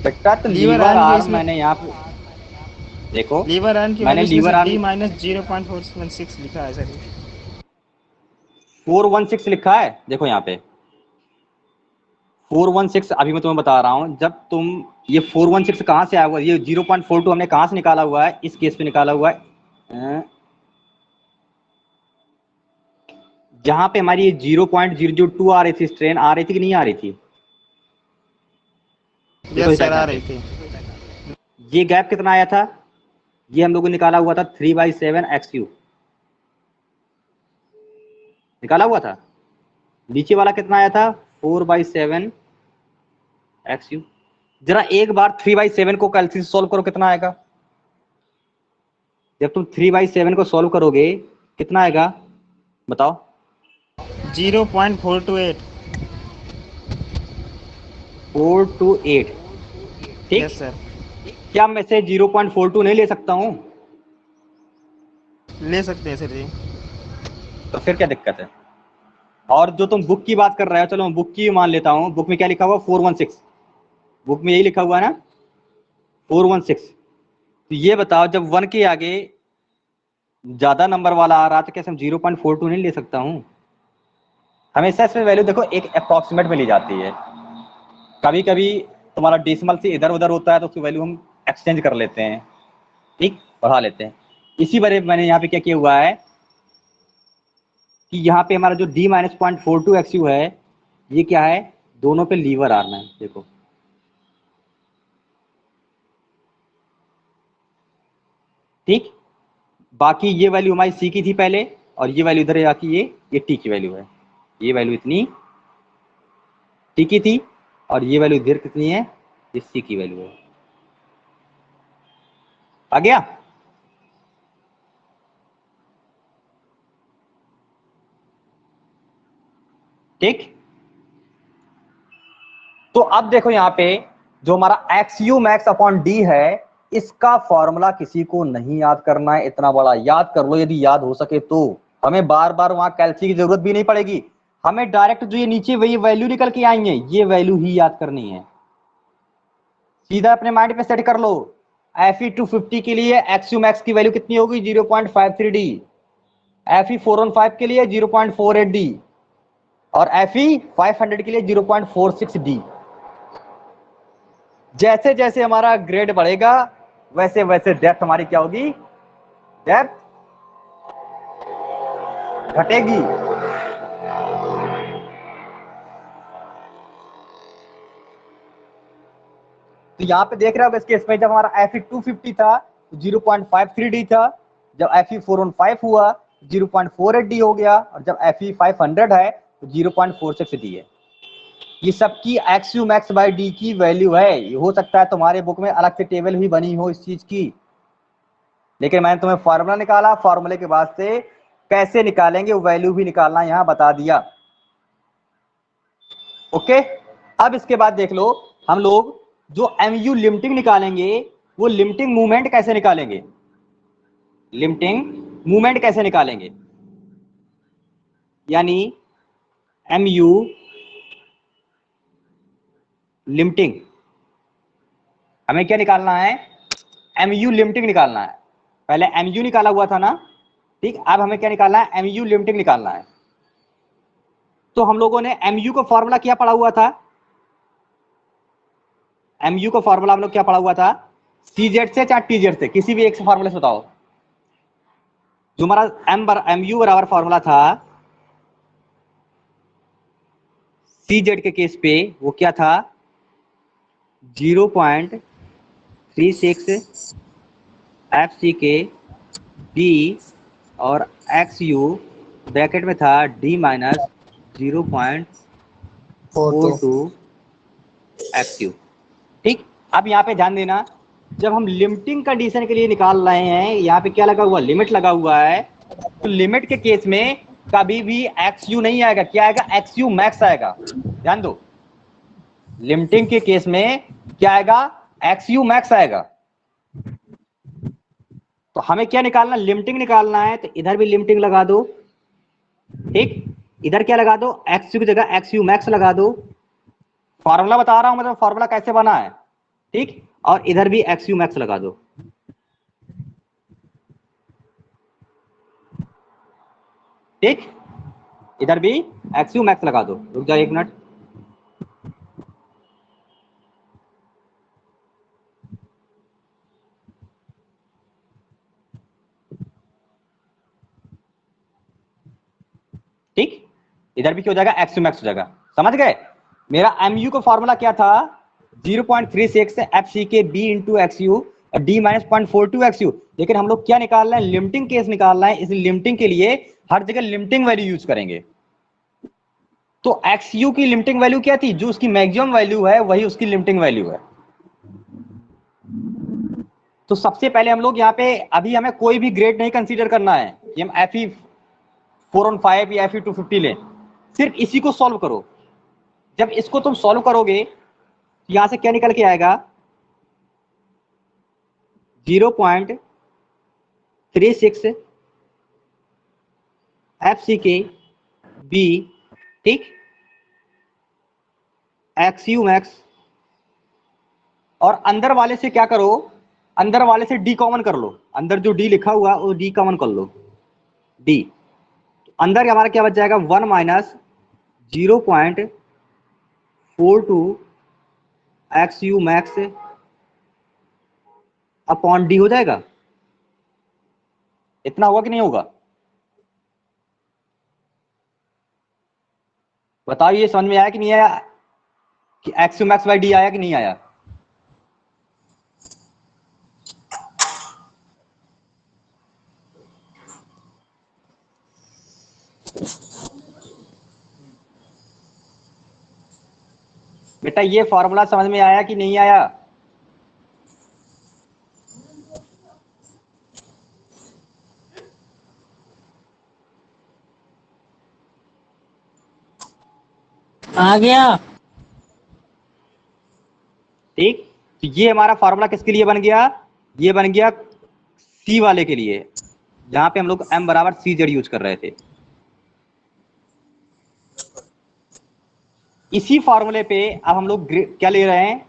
बेटा तो लीवर आर्म मैंने यहाँ पे देखो, लीवर आर्म की मैंने लीवर आर्म -0.416 लिखा है सर। 416 लिखा है, देखो यहाँ पे 416। अभी मैं तुम्हें बता रहा हूँ, जब तुम ये 416 कहाँ से आया हुआ, ये 0.42 हमने कहाँ से निकाला हुआ है? इस केस पे निकाला हुआ है, जहां पे हमारी 0.002 आ रही थी, स्ट्रेन आ रही थी कि नहीं आ रही थी? यस सर, आ रही थी। ये गैप कितना आया था? ये हम लोगों ने निकाला हुआ था 3/7 XU। निकाला हुआ था। नीचे वाला कितना आया था 4/7 XU। जरा एक बार 3/7 को कैलकुलेट सॉल्व करो, कितना आएगा? जब तुम 3/7 को सॉल्व करोगे कितना आएगा बताओ? 0.428। 428। ठीक। Yes sir. क्या मैं से 0.42 नहीं ले सकता हूं? ले सकते हैं सर जी। तो फिर क्या दिक्कत है? और जो तुम बुक की बात कर रहे हो, चलो मैं बुक की मान लेता हूं। बुक में क्या लिखा हुआ 416, बुक में यही लिखा हुआ है ना 416। तो ये बताओ जब 1 के आगे ज्यादा नंबर वाला आ रहा तो कैसे हम 0.42 नहीं ले सकता हूं? हमेशा इसमें वैल्यू देखो एक अप्रॉक्सीमेट में ली जाती है। कभी कभी तुम्हारा डेसिमल से इधर उधर होता है तो उसकी वैल्यू हम एक्सचेंज कर लेते हैं, ठीक, बढ़ा लेते हैं। इसी वजह मैंने यहाँ पे क्या किया हुआ है कि यहाँ पे हमारा जो D-0.42 XU है ये क्या है, दोनों पे लीवर आना है। देखो ठीक, बाकी ये वैल्यू हमारी C की थी पहले और ये वैल्यू इधर आके ये T की वैल्यू है। ये वैल्यू इतनी T की थी और ये वैल्यू इधर कितनी है, ये C की वैल्यू है। आ गया? ठीक। तो अब देखो यहाँ पे जो हमारा XU max अपॉन D है, इसका फॉर्मूला किसी को नहीं याद करना है। इतना बड़ा याद कर लो यदि याद हो सके तो, हमें बार बार वहां कैलसी की जरूरत भी नहीं पड़ेगी। हमें डायरेक्ट जो ये नीचे वही वैल्यू निकल के आएंगे, ये वैल्यू ही याद करनी है। सीधा अपने माइंड पे सेट कर लो। Fe250 के लिए XU max की वैल्यू कितनी होगी 0.53D, Fe415 के लिए 0.48D और Fe500 के लिए 0.46D। जैसे जैसे हमारा ग्रेड बढ़ेगा वैसे वैसे डेप्थ हमारी क्या होगी, डेप्थ घटेगी। तो यहां पे देख रहे हो इसके इसमें जब हमारा Fe250 था 0.53D था, जब Fe415 हुआ 0.48D हो गया और जब Fe500 है तो 0.46D है। ये सबकी XU max by D की वैल्यू है। ये हो सकता है तुम्हारे बुक में अलग से टेबल भी बनी हो इस चीज की, लेकिन मैंने तुम्हें फॉर्मूला निकाला, फॉर्मूले के बाद से कैसे निकालेंगे वो वैल्यू भी निकालना यहां बता दिया। ओके, अब इसके बाद देख लो हम लोग जो MU लिमिटिंग निकालेंगे वो लिमिटिंग मूवमेंट कैसे निकालेंगे, लिमिटिंग मूवमेंट कैसे निकालेंगे। यानी MU लिमिटिंग हमें क्या निकालना है, MU लिमिटिंग निकालना है। पहले MU निकाला हुआ था ना, ठीक, अब हमें क्या निकालना है, MU लिमिटिंग निकालना है। तो हम लोगों ने MU का फॉर्मूला क्या पढ़ा हुआ था, MU का फॉर्मूला हम लोग क्या पढ़ा हुआ था, CZ से चाहे TZ से, किसी भी एक से फॉर्मूले से बताओ। जो हमारा MU बराबर फॉर्मूला था CZ के केस पे वो क्या था 0.36 FC के D और XU ब्रैकेट में था D-0.42 XU। ठीक, अब यहाँ पे ध्यान देना, जब हम लिमिटिंग कंडीशन के लिए निकाल रहे हैं, यहाँ पे क्या लगा हुआ, लिमिट लगा हुआ है। तो लिमिट के केस में कभी भी XU नहीं आएगा, क्या आएगा, XU मैक्स आएगा। ध्यान दो, लिमिटिंग के केस में क्या आएगा, XU मैक्स आएगा। तो हमें क्या निकालना, लिमिटिंग निकालना है, तो इधर भी लिमिटिंग लगा दो। ठीक, इधर क्या लगा दो, XU की जगह XU मैक्स लगा दो। फॉर्मूला बता रहा हूं मतलब फॉर्मूला कैसे बना है, ठीक, और इधर भी XU मैक्स लगा दो। ठीक, इधर भी XU मैक्स लगा दो। रुक जाओ एक मिनट, ठीक, इधर भी क्या हो जाएगा, XU मैक्स हो जाएगा। समझ गए? मेरा MU का फॉर्मूला क्या था 0.36 FC के B इंटू XU, और डी माइनस 0.42 XU। लेकिन हम लोग क्या निकाल रहे हैं, लिमिटिंग केस निकाल रहे हैं, इस लिमिटिंग के लिए हर जगह लिमिटिंग वैल्यू यूज करेंगे। तो XU की लिमिटिंग वैल्यू क्या थी, जो उसकी मैक्सिमम वैल्यू है वही उसकी लिमिटिंग वैल्यू है। तो सबसे पहले हम लोग यहाँ पे अभी हमें कोई भी ग्रेड नहीं कंसीडर करना है कि हम FE 415 या FE 250 लें, सिर्फ इसी को सॉल्व करो। जब इसको तुम सॉल्व करोगे तो यहां से क्या निकल के आएगा, 0.36 FCKB, ठीक, XU मैक्स। और अंदर वाले से क्या करो, अंदर वाले से डी कॉमन कर लो, अंदर जो डी लिखा हुआ वो डी कॉमन कर लो, डी। अंदर हमारा क्या बच जाएगा, 1 minus 0.42 XU max upon D हो जाएगा। इतना होगा कि नहीं होगा, बताओ। ये समझ में आया कि नहीं आया कि XU मैक्स बाई डी आया कि नहीं आया? बेटा ये फॉर्मूला समझ में आया कि नहीं आया? आ गया। ठीक, तो ये हमारा फॉर्मूला किसके लिए बन गया, ये बन गया सी वाले के लिए, जहां पे हम लोग m बराबर CZ यूज कर रहे थे। इसी फॉर्मूले पे अब हम लोग क्या ले रहे हैं,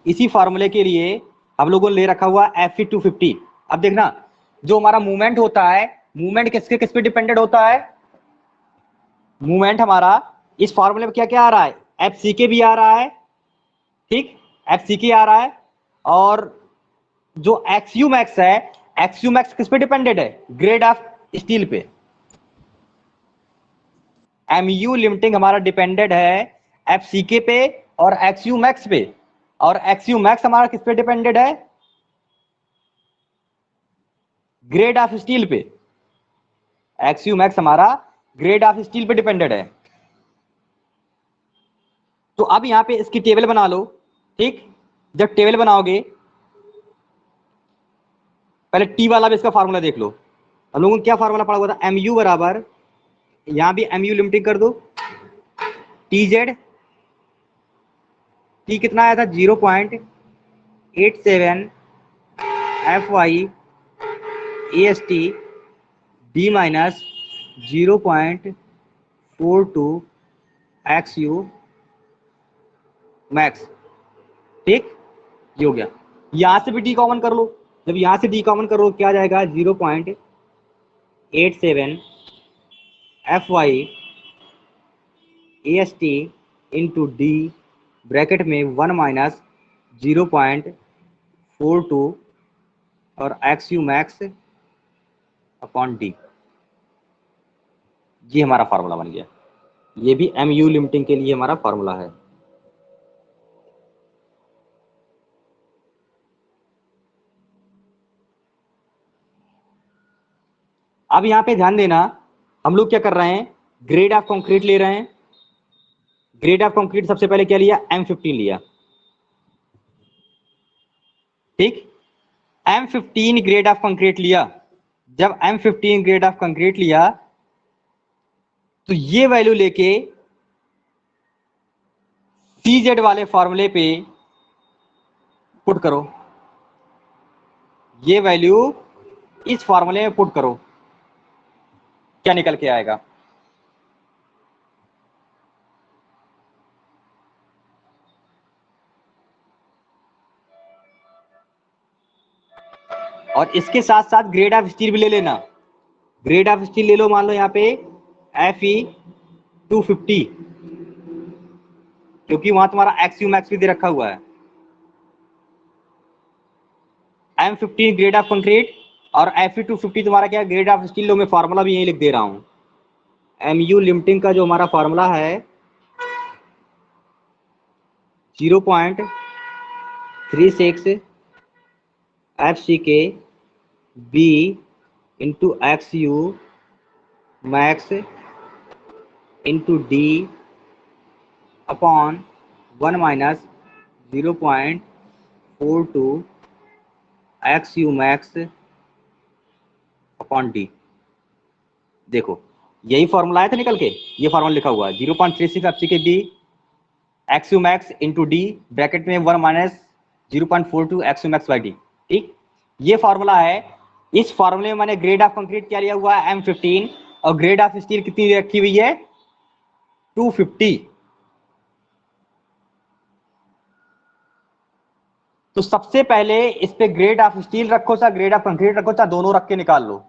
इसी फॉर्मूले के लिए हम लोगों ने ले रखा हुआ FE 250। अब देखना, जो हमारा मूवमेंट होता है, मूवमेंट किस पे डिपेंडेंट होता है, मूवमेंट हमारा इस फॉर्मूले में क्या क्या आ रहा है, FCK भी आ रहा है, ठीक, FCK आ रहा है। और जो XU मैक्स है, XU मैक्स किस पे डिपेंडेंट है, ग्रेड ऑफ स्टील पे। MU लिमिटिंग हमारा डिपेंडेंट है FCK पे और XU मैक्स पे, और XU मैक्स हमारा किस पे डिपेंडेंट है, ग्रेड ऑफ स्टील पे। XU मैक्स हमारा ग्रेड ऑफ स्टील पे डिपेंडेंट है। तो अब यहां पे इसकी टेबल बना लो, ठीक। जब टेबल बनाओगे, पहले टी वाला भी इसका फार्मूला देख लो। हम लोगों ने क्या फार्मूला पढ़ा हुआ था, MU बराबर, यहां भी MU लिमिटिंग कर दो, TZ, टी कितना आया था, 0.87 FY AST D minus 0.42 XU max, ठीक, ये हो गया। यहां से भी डी कॉमन कर लो, जब यहां से डी कॉमन करो क्या आ जाएगा, 0.87 FY AST into D bracket में 1 माइनस 0.42 और XU मैक्स अपॉन डी। ये हमारा फार्मूला बन गया। ये भी MU लिमिटिंग के लिए हमारा फार्मूला है। अब यहां पे ध्यान देना, हम लोग क्या कर रहे हैं, ग्रेड ऑफ कंक्रीट ले रहे हैं। ग्रेड ऑफ कंक्रीट सबसे पहले क्या लिया, M15 लिया, ठीक। M15 ग्रेड ऑफ कंक्रीट लिया। जब M15 ग्रेड ऑफ कंक्रीट लिया तो ये वैल्यू लेके CZ वाले फॉर्मूले पे पुट करो, ये वैल्यू इस फॉर्मूले में पुट करो, क्या निकल के आएगा, और इसके साथ साथ ग्रेड ऑफ स्टील भी ले लेना। ग्रेड ऑफ स्टील ले लो, मान लो यहाँ पे FE 250, क्योंकि वहां तुम्हारा XU मैक्स भी दे रखा हुआ है। M15 ग्रेड ऑफ कंक्रीट और FE 250 तुम्हारा क्या, ग्रेड ऑफ स्टील लो। मैं फॉर्मूला भी यही लिख दे रहा हूं। MU लिमिटिंग का जो हमारा फॉर्मूला है 0.36 F C K B into X U max into D upon 1 minus 0.42 X U max upon D. देखो यही फॉर्मूला आया था निकल के, ये फॉर्मूला लिखा हुआ है 0.36 F C K B X U max into D bracket में 1 minus 0.42 X U max by D. ठीक, ये फॉर्मूला है। इस फॉर्मूले में मैंने ग्रेड ऑफ कंक्रीट क्या लिया हुआ है M15 और ग्रेड ऑफ स्टील कितनी रखी हुई है 250। तो सबसे पहले इस पे ग्रेड ऑफ स्टील रखो चाहे ग्रेड ऑफ कंक्रीट रखो चाहे दोनों रख के निकाल लो।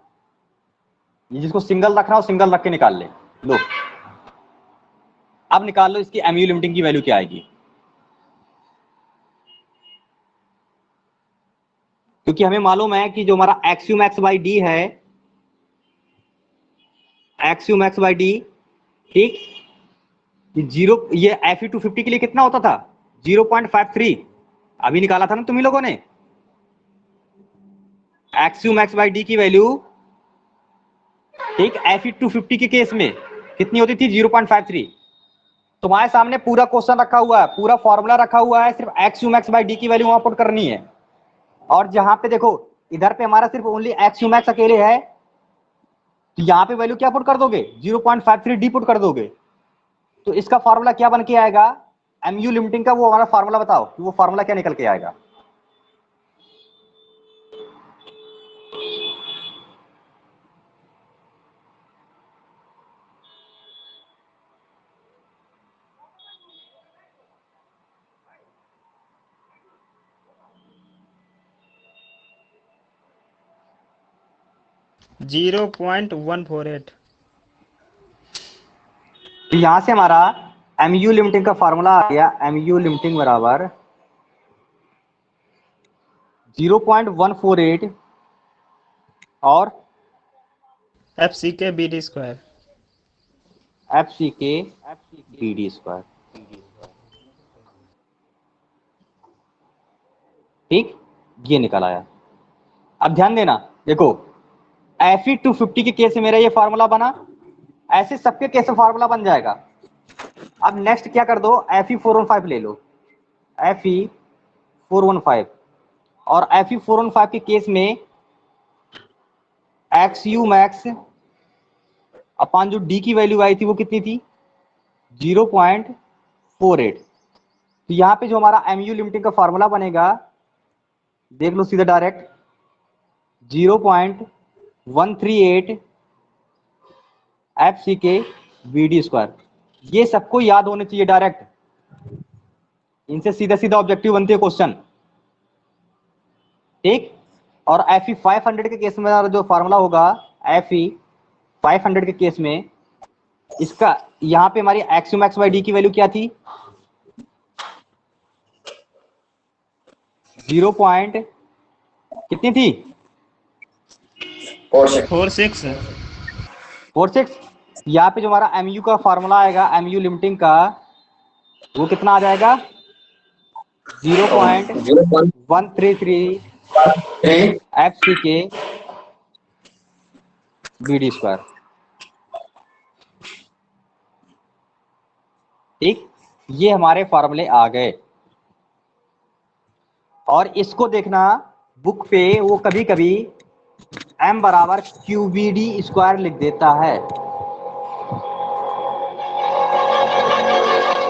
ये जिसको सिंगल रखना हो सिंगल रख के निकाल ले लो। अब निकाल लो इसकी एमयू लिमिटिंग की वैल्यू क्या आएगी, क्योंकि हमें मालूम है कि जो हमारा X U max by D है, X U max by D, ठीक, जीरो, ये एफ 250 के लिए कितना होता था 0.53, अभी निकाला था ना तुम ही लोगों ने। X U max by D की वैल्यू, ठीक, एफ 250 के केस में कितनी होती थी 0.53। तुम्हारे सामने पूरा क्वेश्चन रखा हुआ है, पूरा फॉर्मूला रखा हुआ है, सिर्फ x U max by D की वैल्यू वहां पुट करनी है। और जहां पे देखो इधर पे हमारा सिर्फ ओनली एक्स यू मैक्स अकेले है, तो यहाँ पे वैल्यू क्या पुट कर दोगे 0.53 डी पुट कर दोगे। तो इसका फॉर्मूला क्या बन के आएगा एमयू लिमिटिंग का, वो हमारा फॉर्मूला बताओ कि वो फॉर्मूला क्या निकल के आएगा। जीरो 0.148। तो यहां से हमारा एमयू लिमिटिंग का फॉर्मूला आ गया, एमयू लिमिटिंग बराबर 0.148 और F C K B D square. F C K B D square. ठीक, ये निकल आया। अब ध्यान देना, देखो Fe 250 के केस में मेरा ये फार्मूला बना, ऐसे सबके केस में फार्मूला बन जाएगा। अब नेक्स्ट क्या कर दो, Fe 415 ले लो, Fe 415, और Fe 415 के केस में एक्स यू मैक्स अपन जो डी की वैल्यू आई थी वो कितनी थी 0.48। तो यहाँ पे जो हमारा एमयू लिमिटिंग का फार्मूला बनेगा, देख लो सीधा direct 0.138 F C K B D square. ये सबको याद होने चाहिए डायरेक्ट, इनसे सीधा सीधा ऑब्जेक्टिव बनते हैं क्वेश्चन। ठीक, और Fe 500 के केस में जो फार्मूला होगा Fe 500 के केस में, इसका यहाँ पे हमारी x U max by D की वैल्यू क्या थी 0. कितनी थी 46। यहाँ पे जो हमारा एमयू का फार्मूला आएगा, एमयू लिमिटिंग का, वो कितना आ जाएगा 0.133 F C K B D square. ठीक, ये हमारे फार्मूले आ गए। और इसको देखना बुक पे, वो कभी कभी m बराबर QBD स्क्वायर लिख देता है।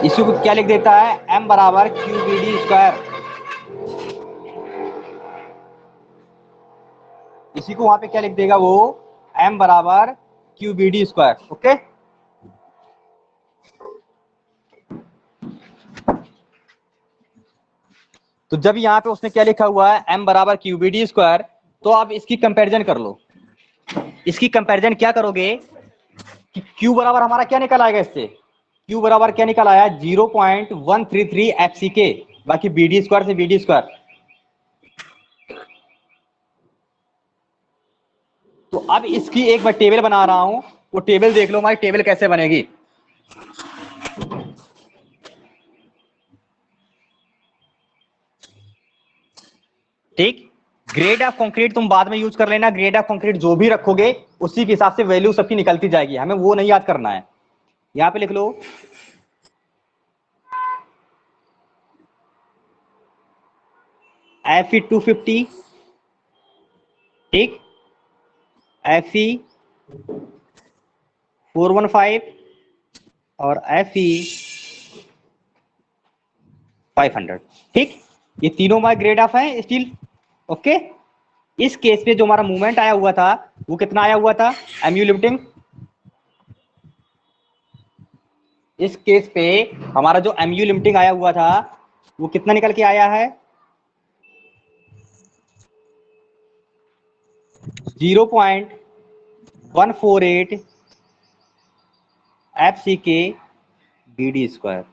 इसको क्या लिख देता है m बराबर QBD स्क्वायर, इसी को वहां पे क्या लिख देगा वो m बराबर QBD स्क्वायर। ओके, तो जब यहाँ पे उसने क्या लिखा हुआ है m बराबर QBD स्क्वायर, तो आप इसकी कंपैरिजन कर लो। इसकी कंपैरिजन क्या करोगे कि Q बराबर हमारा क्या निकल आएगा, इससे Q बराबर क्या निकल आया 0.133 FCK, बाकी BD स्क्वायर से BD स्क्वायर। तो अब इसकी एक मैं टेबल बना रहा हूं, वो टेबल देख लो हमारी टेबल कैसे बनेगी। ठीक, ग्रेड ऑफ कंक्रीट तुम बाद में यूज कर लेना, ग्रेड ऑफ कंक्रीट जो भी रखोगे उसी के हिसाब से वैल्यू सबकी निकलती जाएगी, हमें वो नहीं याद करना है। यहां पे लिख लो Fe 250, ठीक, Fe 415 और Fe 500, ठीक। ये तीनों हमारे ग्रेड ऑफ है स्टील। ओके, इस केस पे जो हमारा मूवमेंट आया हुआ था वो कितना आया हुआ था एमयू लिमिटिंग। इस केस पे हमारा जो एमयू लिमिटिंग आया हुआ था वो कितना निकल के आया है 0.148 FCK BD स्क्वायर।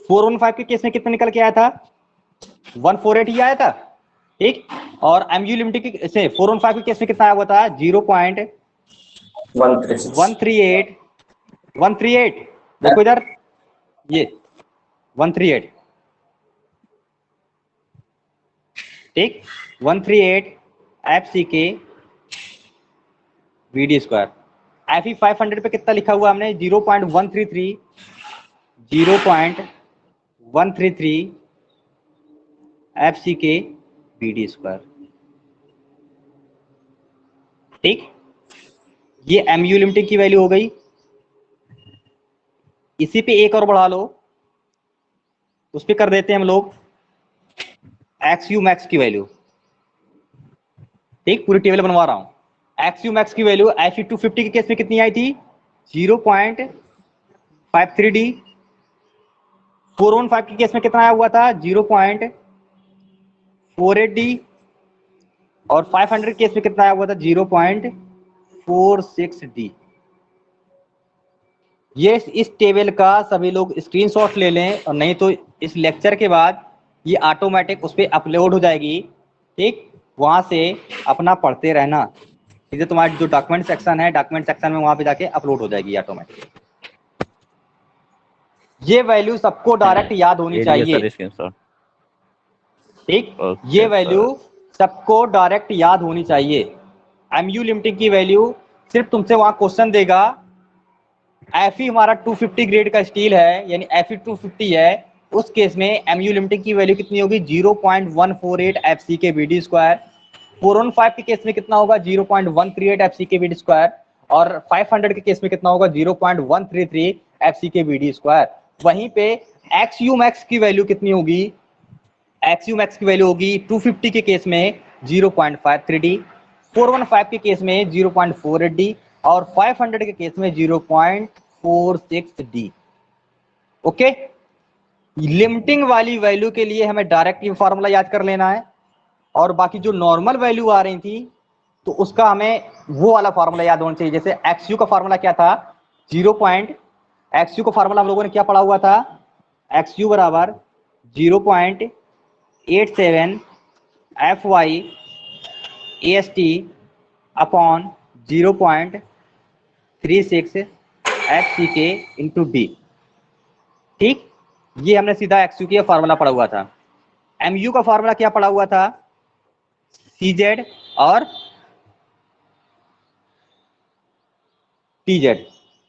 415 के केस में कितना निकल के आया था 148 ही आया था, ठीक। और एमयू लिमिटिंग से 415 के केस में कितना आया हुआ था 0.138 देखो इधर, ये 138, ठीक, 138 FCK BD स्क्वायर। Fe 500 पे कितना लिखा हुआ हमने 0.133 FCK BD स्क्वायर, ठीक। ये एमयू लिमिटिंग की वैल्यू हो गई। इसी पे एक और बढ़ा लो, उस पे कर देते हैं हम लोग XU मैक्स की वैल्यू, ठीक, पूरी टेबल बनवा रहा हूं। XU मैक्स की वैल्यू Fe 250 के केस में कितनी आई थी 0.53D। 415 के केस में कितना आया हुआ था 0.48D और 500 केस में कितना आया हुआ था 0.46D। ये इस टेबल का सभी लोग स्क्रीनशॉट ले लें, और नहीं तो इस लेक्चर के बाद ये ऑटोमेटिक उस पर अपलोड हो जाएगी, ठीक। वहां से अपना पढ़ते रहना, इधर तुम्हारा जो डॉक्यूमेंट सेक्शन है, डॉक्यूमेंट सेक्शन में वहां पे जाके अपलोड हो जाएगी ऑटोमेटिक। ये वैल्यू सबको डायरेक्ट याद होनी चाहिए, ठीक। ये वैल्यू सबको डायरेक्ट याद होनी चाहिए। एमयू लिमिटिंग की वैल्यू सिर्फ तुमसे वहां क्वेश्चन देगा, Fe हमारा 250 ग्रेड का स्टील है यानी Fe 250 है, उस केस में एमयू लिमिटिंग की वैल्यू कितनी होगी 0.148 FCK BD स्क्वायर। 415 के केस में कितना होगा 0.138 FCK BD स्क्वायर और 500 के केस में कितना होगा 0.133 FCK BD स्क्वायर। वहीं पे XU मैक्स की वैल्यू कितनी होगी, XU मैक्स की वैल्यू होगी 250 के केस में 0.53D, 415 के केस में 0.48D और 500 के केस में 0.46D। ओके, लिमिटिंग वाली वैल्यू के लिए हमें डायरेक्ट ये फार्मूला याद कर लेना है, और बाकी जो नॉर्मल वैल्यू आ रही थी तो उसका हमें वो वाला फार्मूला याद होना चाहिए। जैसे XU का फार्मूला क्या था XU का फार्मूला हम लोगों ने क्या पढ़ा हुआ था, XU बराबर 0.87 FY AST upon 0.36 FCK into D, ठीक। ये हमने सीधा XU का फार्मूला पढ़ा हुआ था। MU का फार्मूला क्या पढ़ा हुआ था CZ और TZ,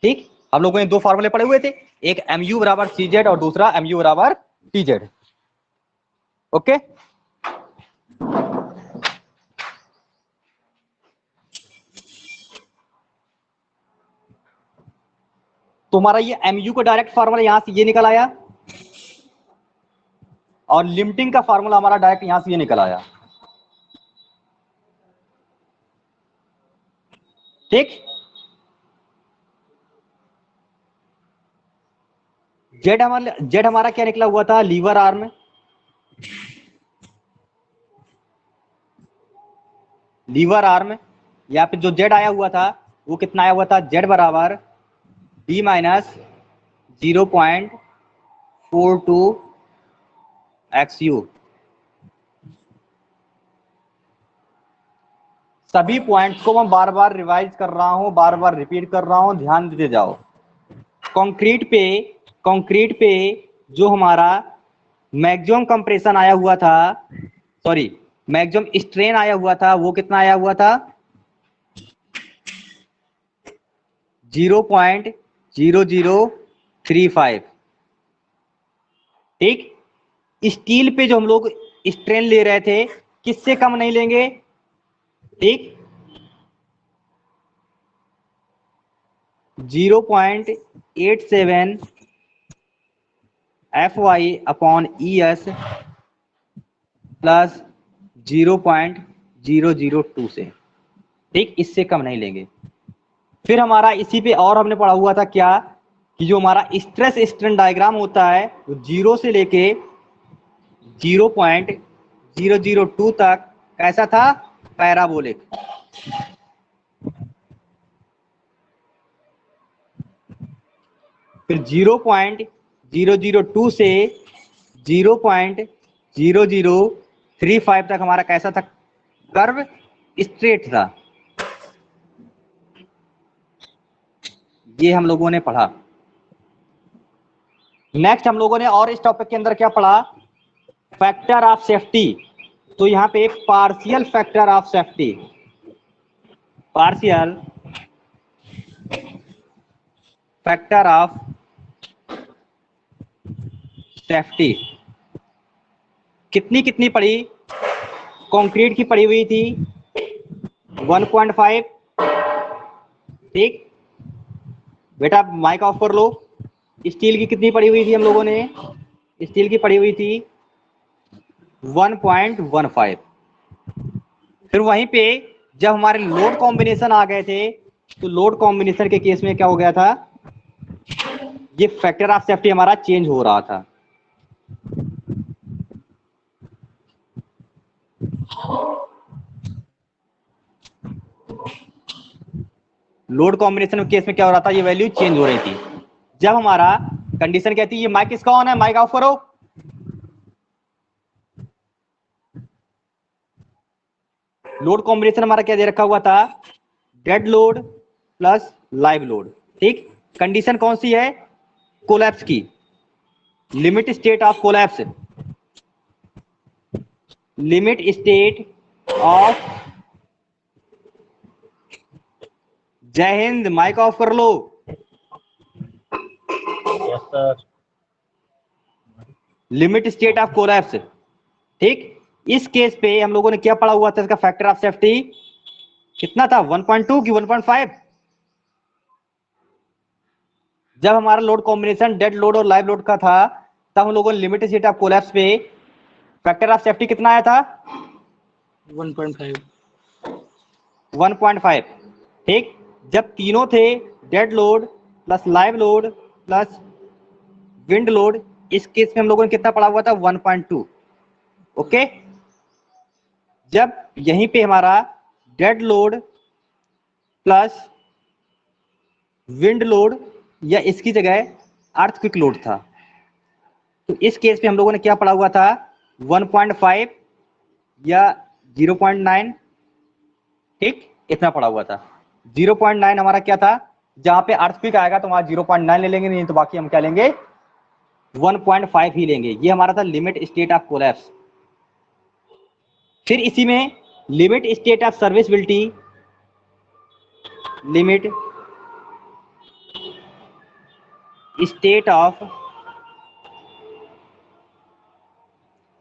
ठीक। हम लोगों ने दो फार्मूले पढ़े हुए थे, एक MU बराबर CZ और दूसरा MU बराबर TZ। ओके, तुम्हारा ये MU का डायरेक्ट फार्मूला यहां से ये निकल आया और लिमिटिंग का फार्मूला हमारा डायरेक्ट यहां से ये निकल आया, ठीक। जेड हमारा क्या निकला हुआ था लीवर आर्म, यहाँ पे जो जेड आया हुआ था वो कितना आया हुआ था जेड बराबर B माइनस 0.42 XU। सभी पॉइंट्स को मैं बार बार रिवाइज कर रहा हूं, बार बार रिपीट कर रहा हूं, ध्यान देते जाओ। कंक्रीट पे जो हमारा मैक्सिमम कंप्रेशन आया हुआ था, सॉरी मैक्सिमम स्ट्रेन आया हुआ था वो कितना आया हुआ था 0.0035। ठीक, स्टील पे जो हम लोग स्ट्रेन ले रहे थे किससे कम नहीं लेंगे, ठीक 0.87 FY/ES प्लस 0.002 से, ठीक इससे कम नहीं लेंगे। फिर हमारा इसी पे और हमने पढ़ा हुआ था क्या कि जो हमारा स्ट्रेस स्ट्रेन डायग्राम होता है वो 0 से लेके 0.002 तक कैसा था, पैराबोलिक। फिर 0.002 से 0.0035 तक हमारा कैसा था, कर्व स्ट्रेट था। ये हम लोगों ने पढ़ा। नेक्स्ट हम लोगों ने और इस टॉपिक के अंदर क्या पढ़ा, फैक्टर ऑफ सेफ्टी। तो यहां पे partial factor of safety, partial factor of safety कितनी कितनी पड़ी, कंक्रीट की पड़ी हुई थी 1.5। ठीक बेटा माइक ऑफ कर लो। स्टील की कितनी पड़ी हुई थी हम लोगों ने, स्टील की पड़ी हुई थी 1.15। फिर वहीं पे जब हमारे लोड कॉम्बिनेशन आ गए थे तो लोड कॉम्बिनेशन के केस में क्या हो गया था, ये फैक्टर ऑफ सेफ्टी हमारा चेंज हो रहा था। लोड कॉम्बिनेशन के केस में क्या हो रहा था, ये वैल्यू चेंज हो रही थी। जब हमारा कंडीशन कहती है, ये माइक किसका ऑन है, माइक ऑफ करो। लोड कॉम्बिनेशन हमारा क्या दे रखा हुआ था, dead load plus live load. ठीक, कंडीशन कौन सी है, कोलैप्स की, limit state of collapse, limit state of. जय हिंद, माइक ऑफ कर लो। Yes sir. Limit state of collapse. ठीक, इस केस पे हम लोगों ने क्या पढ़ा हुआ था, इसका फैक्टर ऑफ सेफ्टी कितना था, 1.2 की 1.5। जब हमारा लोड कॉम्बिनेशन डेड लोड और लाइव लोड का था तब हम लोगों ने लिमिट स्टेट ऑफ कोलैप्स पे फैक्टर ऑफ सेफ्टी कितना आया था, 1.5। 1.5। ठीक, जब तीनों थे dead load plus live load plus wind load, इस केस में हम लोगों ने कितना पढ़ा हुआ था, 1.2। ओके, जब यहीं पे हमारा dead load plus wind load या इसकी जगह अर्थक्वेक लोड था, तो इस केस पे हम लोगों ने क्या पढ़ा हुआ था, 1.5 या 0.9। ठीक, इतना पढ़ा हुआ था। 0.9 हमारा क्या था, जहां पे अर्थक्वेक आएगा तो वहां 0.9 ले लेंगे, नहीं तो बाकी हम क्या लेंगे, 1.5 ही लेंगे। ये हमारा था लिमिट स्टेट ऑफ कोलैप्स। फिर इसी में limit state of serviceability, limit state of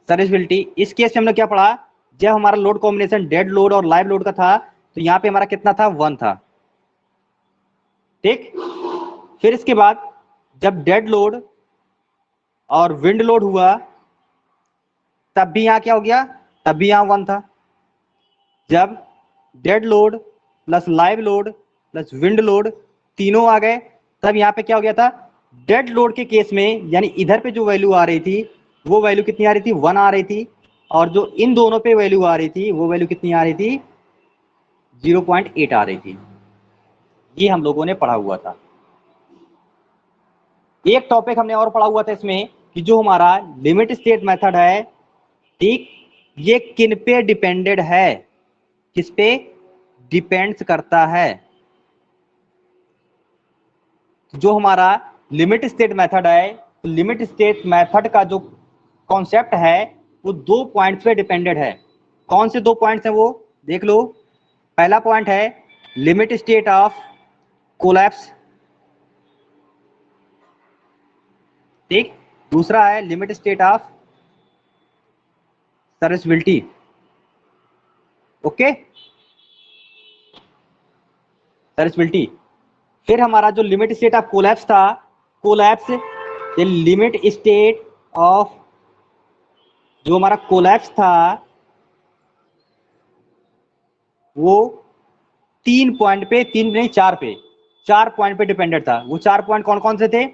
serviceability, इस केस में हमने क्या पढ़ा, जब हमारा लोड कॉम्बिनेशन डेड लोड और लाइव लोड का था तो यहां पे हमारा कितना था, 1 था। ठीक, फिर इसके बाद जब डेड लोड और विंड लोड हुआ तब भी यहां क्या हो गया, तब भी यहां 1 था। जब dead load plus live load plus wind load तीनों आ गए तब यहां पे क्या हो गया था, डेड लोड के केस में यानी इधर पे जो वैल्यू आ रही थी वो वैल्यू कितनी आ रही थी, 1 आ रही थी, और जो इन दोनों पे वैल्यू आ रही थी वो वैल्यू कितनी आ रही थी, 0.8 आ रही थी। ये हम लोगों ने पढ़ा हुआ था। एक टॉपिक हमने और पढ़ा हुआ था इसमें कि जो हमारा लिमिट स्टेट मेथड है, ठीक, ये किन पे डिपेंडेड है, किस पे डिपेंड्स करता है। जो हमारा लिमिट स्टेट मेथड है, तो लिमिट स्टेट मेथड का जो कॉन्सेप्ट है वो 2 पॉइंट्स पे डिपेंडेड है। कौन से 2 पॉइंट्स हैं वो देख लो। पहला पॉइंट है लिमिट स्टेट ऑफ कोलैप्स, ठीक। दूसरा है limit state of serviceability. Okay, serviceability. फिर हमारा जो लिमिट स्टेट ऑफ कोलैप्स था, कोलैप्स ये लिमिट स्टेट ऑफ, जो हमारा कोलैप्स था वो 3 पॉइंट पे, 3 नहीं 4 पे, 4 पॉइंट पे डिपेंडेंट था। वो 4 पॉइंट कौन कौन से थे?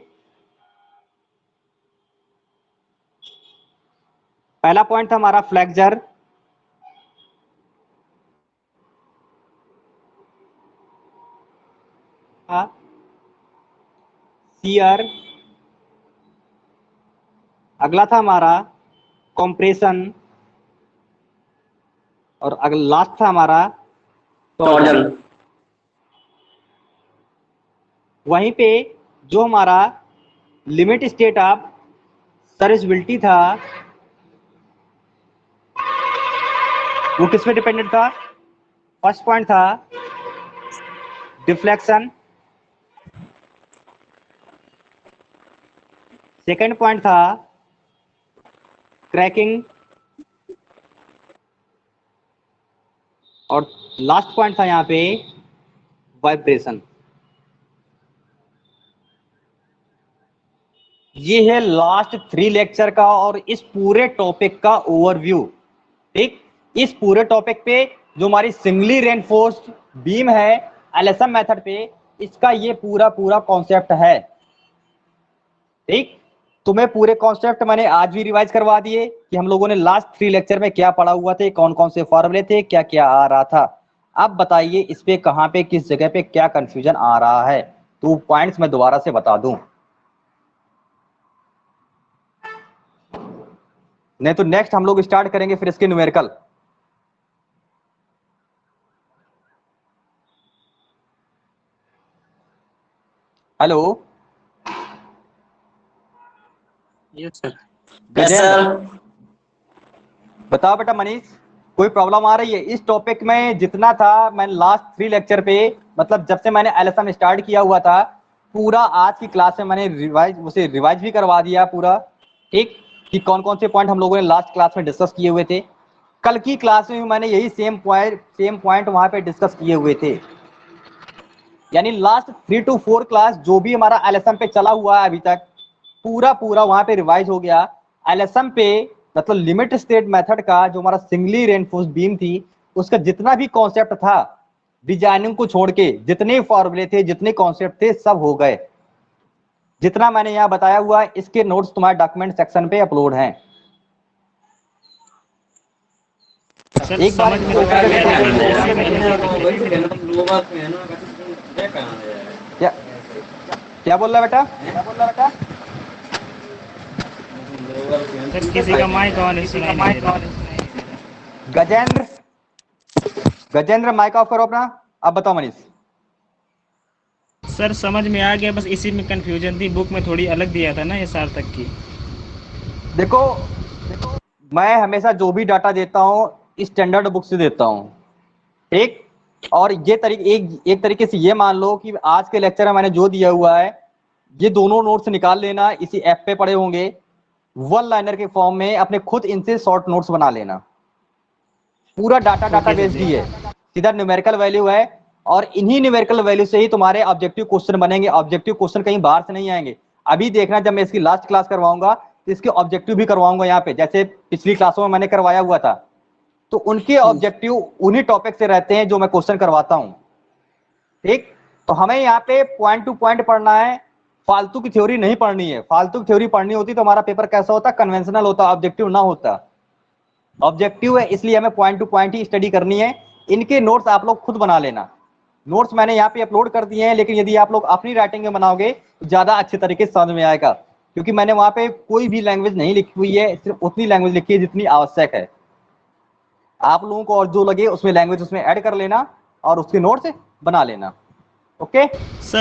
पहला पॉइंट था हमारा फ्लेक्सर, शियर, अगला था हमारा कंप्रेशन, और अगला लास्ट था हमारा टॉर्जन। वहीं पे जो हमारा लिमिट स्टेट ऑफ सर्विसिबिलिटी था वो किस पे डिपेंडेंट था? फर्स्ट पॉइंट था डिफ्लेक्शन, सेकंड पॉइंट था क्रैकिंग, और लास्ट पॉइंट था यहाँ पे वाइब्रेशन। ये है लास्ट 3 लेक्चर का और इस पूरे टॉपिक का ओवरव्यू, ठीक। इस पूरे टॉपिक पे जो हमारी सिंगली रेनफोर्स्ड बीम है एलएसएम मेथड पे, इसका ये पूरा कॉन्सेप्ट है, ठीक। तुम्हें पूरे कॉन्सेप्ट मैंने आज भी रिवाइज करवा दिए कि हम लोगों ने लास्ट 3 लेक्चर में क्या पढ़ा हुआ थे, कौन कौन से फॉर्मूले थे, क्या क्या आ रहा था। अब बताइए इस पे कहां पे, किस जगह पे क्या कंफ्यूजन आ रहा है, तो पॉइंट्स मैं दोबारा से बता दूं, नहीं तो नेक्स्ट हम लोग स्टार्ट करेंगे फिर इसके numerical. Hello yes sir. Gajendra, बताओ बेटा। मनीष, कोई प्रॉब्लम आ रही है इस टॉपिक में? जितना था मैंने लास्ट 3 लेक्चर पे, मतलब जब से मैंने एलएसएम स्टार्ट किया हुआ था, पूरा आज की क्लास में मैंने रिवाइज भी करवा दिया पूरा, ठीक, कि कौन कौन से पॉइंट हम लोगों ने लास्ट क्लास में डिस्कस किए हुए थे। कल की क्लास में मैंने यही सेम पॉइंट वहां पे डिस्कस किए हुए थे। यानी लास्ट 3 to 4 क्लास जो भी हमारा एलएसएम पे चला हुआ है अभी तक, पूरा वहां पे रिवाइज हो गया। एलएसएम पे मतलब लिमिट स्टेट मेथड का जो हमारा सिंगली रेनफोर्स्ड बीम थी, उसका जितना भी कॉन्सेप्ट था, डिजाइनिंग को छोड़ के जितने फॉर्मूले थे, जितने कॉन्सेप्ट थे, सब हो गए। जितना मैंने यहाँ बताया हुआ है इसके नोट्स तुम्हारे डॉक्यूमेंट सेक्शन पे अपलोड हैं। सर एक बार समझ में तो आ गया क्या क्या बोल रहा बेटा? सर किसी का माइक ऑन है, सुनाई नहीं दे रहा। गजेंद्र माइक ऑफ करो अपना। अब बताओ मनीष। सर समझ में आ गया, बस इसी में कंफ्यूजन थी, बुक में थोड़ी अलग दिया था ना ये साल तक की। देखो मैं हमेशा जो भी डाटा देता हूँ स्टैंडर्ड बुक से देता हूँ, ठीक। और ये एक तरीके से ये मान लो कि आज के लेक्चर में मैंने जो दिया हुआ है, ये दोनों नोट्स निकाल लेना, इसी ऐप पे पड़े होंगे, 1 लाइनर के फॉर्म में अपने खुद इनसे शॉर्ट नोट्स बना लेना। पूरा डाटा बेस भी है, सीधा न्यूमेरिकल वैल्यू है, और इन्हीं न्यूमेरिकल वैल्यू से ही तुम्हारे ऑब्जेक्टिव क्वेश्चन बनेंगे। ऑब्जेक्टिव क्वेश्चन कहीं बाहर से नहीं आएंगे। अभी देखना, जब मैं इसकी लास्ट क्लास करवाऊंगा तो इसके ऑब्जेक्टिव भी करवाऊंगा यहाँ पे, जैसे पिछली क्लासों में मैंने करवाया हुआ था। तो उनके ऑब्जेक्टिव उन्हीं टॉपिक से रहते हैं जो मैं क्वेश्चन करवाता हूँ, ठीक। तो हमें यहाँ पे पॉइंट टू पॉइंट पढ़ना है, फालतू की थ्योरी नहीं पढ़नी है। फालतू की थ्योरी पढ़नी होती तो हमारा पेपर कैसा होता? कन्वेंशनल होता, ऑब्जेक्टिव ना होता। ऑब्जेक्टिव है इसलिए हमें पॉइंट टू पॉइंट ही स्टडी करनी है। इनके नोट्स आप लोग खुद बना लेना। नोट्स मैंने यहाँ पे अपलोड कर दिए हैं, लेकिन यदि आप लोग अपनी राइटिंग में बनाओगे ज्यादा अच्छे तरीके से समझ में आएगा, क्योंकि मैंने वहां पे कोई भी लैंग्वेज नहीं लिखी हुई है, सिर्फ उतनी लैंग्वेज लिखी है जितनी आवश्यक है। आप लोगों को और जो लगे उसमें लैंग्वेज उसमें ऐड कर लेना और उसके नोट्स बना लेना। Okay sir